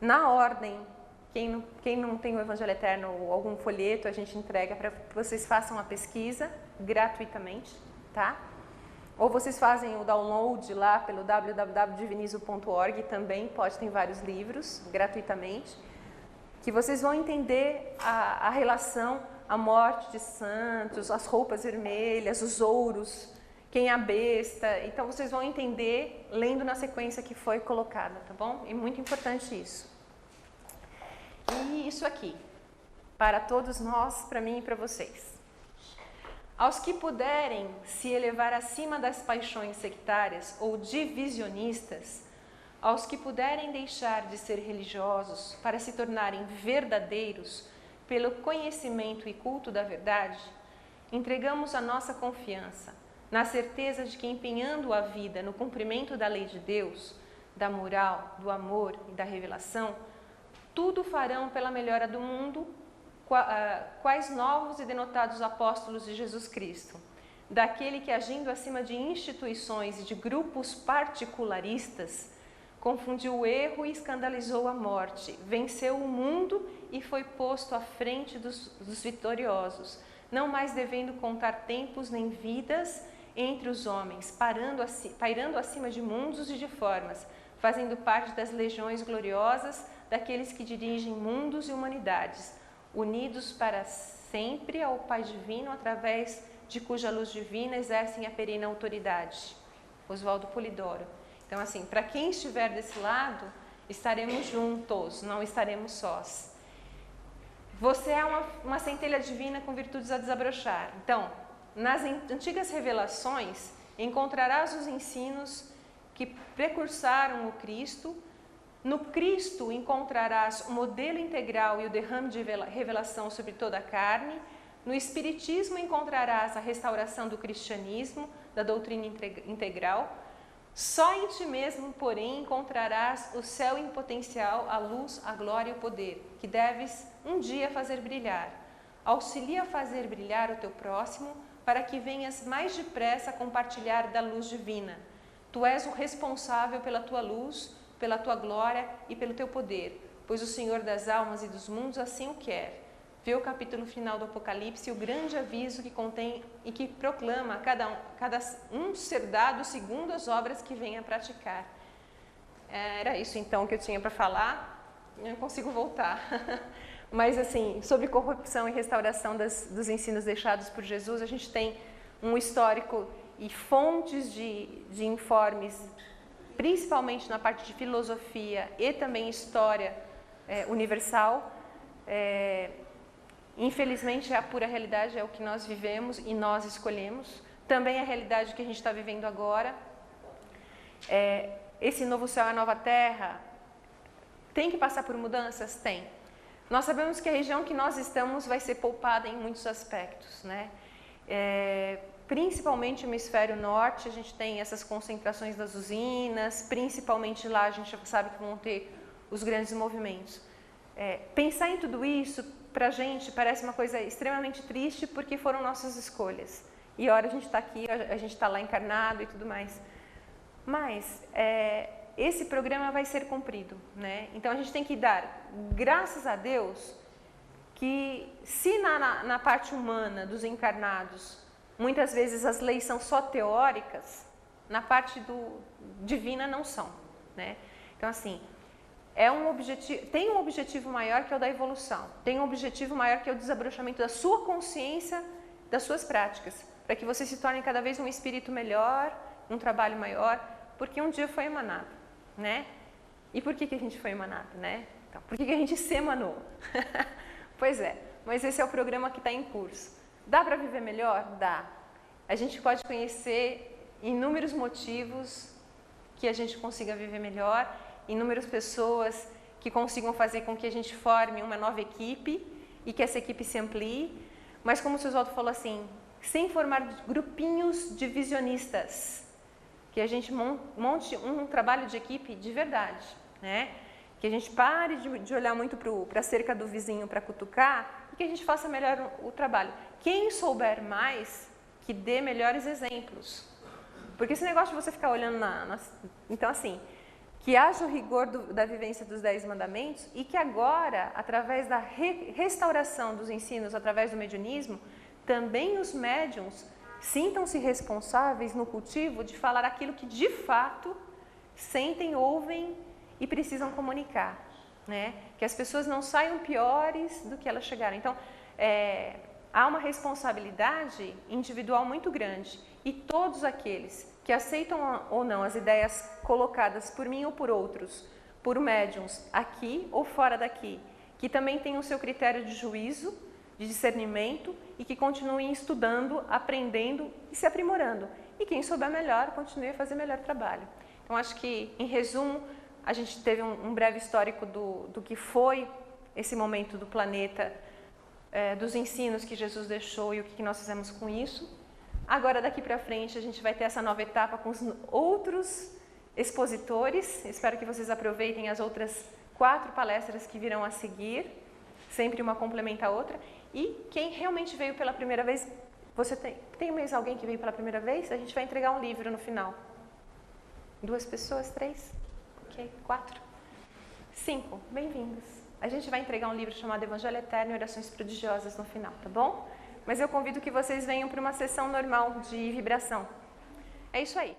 na ordem, quem não tem o Evangelho Eterno ou algum folheto, a gente entrega para que vocês façam a pesquisa gratuitamente, tá? Ou vocês fazem o download lá pelo www.divinizo.org, também pode ter vários livros gratuitamente, que vocês vão entender a relação, a morte de santos, as roupas vermelhas, os ouros, quem é a besta. Então, vocês vão entender lendo na sequência que foi colocada, tá bom? É muito importante isso. E isso aqui, para todos nós, para mim e para vocês. Aos que puderem se elevar acima das paixões sectárias ou divisionistas, aos que puderem deixar de ser religiosos para se tornarem verdadeiros pelo conhecimento e culto da verdade, entregamos a nossa confiança na certeza de que, empenhando a vida no cumprimento da lei de Deus, da moral, do amor e da revelação, tudo farão pela melhora do mundo, quais novos e denotados apóstolos de Jesus Cristo, daquele que, agindo acima de instituições e de grupos particularistas, confundiu o erro e escandalizou a morte, venceu o mundo e foi posto à frente dos vitoriosos, não mais devendo contar tempos nem vidas entre os homens, pairando acima de mundos e de formas, fazendo parte das legiões gloriosas daqueles que dirigem mundos e humanidades, unidos para sempre ao Pai Divino, através de cuja luz divina exercem a perene autoridade. Oswaldo Polidoro. Então, assim, para quem estiver desse lado, estaremos juntos, não estaremos sós. Você é uma centelha divina com virtudes a desabrochar. Então, nas antigas revelações encontrarás os ensinos que precursaram o Cristo. No Cristo encontrarás o modelo integral e o derrame de revelação sobre toda a carne. No Espiritismo encontrarás a restauração do cristianismo, da doutrina integral. Só em ti mesmo, porém, encontrarás o céu em potencial, a luz, a glória e o poder, que deves um dia fazer brilhar. Auxilia a fazer brilhar o teu próximo, para que venhas mais depressa a compartilhar da luz divina. Tu és o responsável pela tua luz, pela tua glória e pelo teu poder, pois o Senhor das almas e dos mundos assim o quer. Vê o capítulo final do Apocalipse e o grande aviso que contém e que proclama cada um ser dado segundo as obras que venha a praticar. Era isso então que eu tinha para falar, eu não consigo voltar. Mas assim, sobre corrupção e restauração dos ensinos deixados por Jesus, a gente tem um histórico e fontes de informes, principalmente na parte de filosofia e também história universal. Infelizmente, a pura realidade é o que nós vivemos e nós escolhemos. Também a realidade que a gente está vivendo agora. Esse novo céu e a nova terra tem que passar por mudanças? Tem. Nós sabemos que a região que nós estamos vai ser poupada em muitos aspectos, né? Principalmente no hemisfério norte, a gente tem essas concentrações das usinas, principalmente lá a gente sabe que vão ter os grandes movimentos. Pensar em tudo isso, para a gente, parece uma coisa extremamente triste, porque foram nossas escolhas. E a hora a gente está aqui, a gente está lá encarnado e tudo mais. Mas esse programa vai ser cumprido, né? Então a gente tem que dar graças a Deus que, se na parte humana dos encarnados, muitas vezes as leis são só teóricas, na parte divina não são, né? Então assim, tem um objetivo maior que é o da evolução, tem um objetivo maior que é o desabrochamento da sua consciência, das suas práticas, para que você se torne cada vez um espírito melhor, um trabalho maior, porque um dia foi emanado, né? E por que a gente foi emanado, né? Então, por que a gente se emanou? Pois é, mas esse é o programa que está em curso. Dá para viver melhor? Dá. A gente pode conhecer inúmeros motivos que a gente consiga viver melhor, inúmeras pessoas que consigam fazer com que a gente forme uma nova equipe e que essa equipe se amplie, mas como o seu Oswaldo falou assim, sem formar grupinhos divisionistas, que a gente monte um trabalho de equipe de verdade, né? Que a gente pare de olhar muito para a cerca do vizinho para cutucar e que a gente faça melhor o trabalho. Quem souber mais, que dê melhores exemplos. Porque esse negócio de você ficar olhando Então, assim, que haja o rigor da vivência dos 10 mandamentos e que agora, através da restauração dos ensinos, através do mediunismo, também os médiuns sintam-se responsáveis no cultivo de falar aquilo que de fato sentem, ouvem e precisam comunicar, né? Que as pessoas não saiam piores do que elas chegaram. Então, há uma responsabilidade individual muito grande e todos aqueles que aceitam ou não as ideias colocadas por mim ou por outros, por médiuns aqui ou fora daqui, que também têm o seu critério de juízo, de discernimento e que continuem estudando, aprendendo e se aprimorando. E quem souber melhor, continue a fazer melhor trabalho. Então, acho que, em resumo, a gente teve um breve histórico do que foi esse momento do planeta, dos ensinos que Jesus deixou e o que nós fizemos com isso. Agora, daqui para frente, a gente vai ter essa nova etapa com os outros expositores. Espero que vocês aproveitem as outras 4 palestras que virão a seguir. Sempre uma complementa a outra. E quem realmente veio pela primeira vez, tem mais alguém que veio pela primeira vez? A gente vai entregar um livro no final. 2 pessoas? 3? Ok, 4? 5, bem-vindos. A gente vai entregar um livro chamado Evangelho Eterno e Orações Prodigiosas no final, tá bom? Mas eu convido que vocês venham para uma sessão normal de vibração. É isso aí.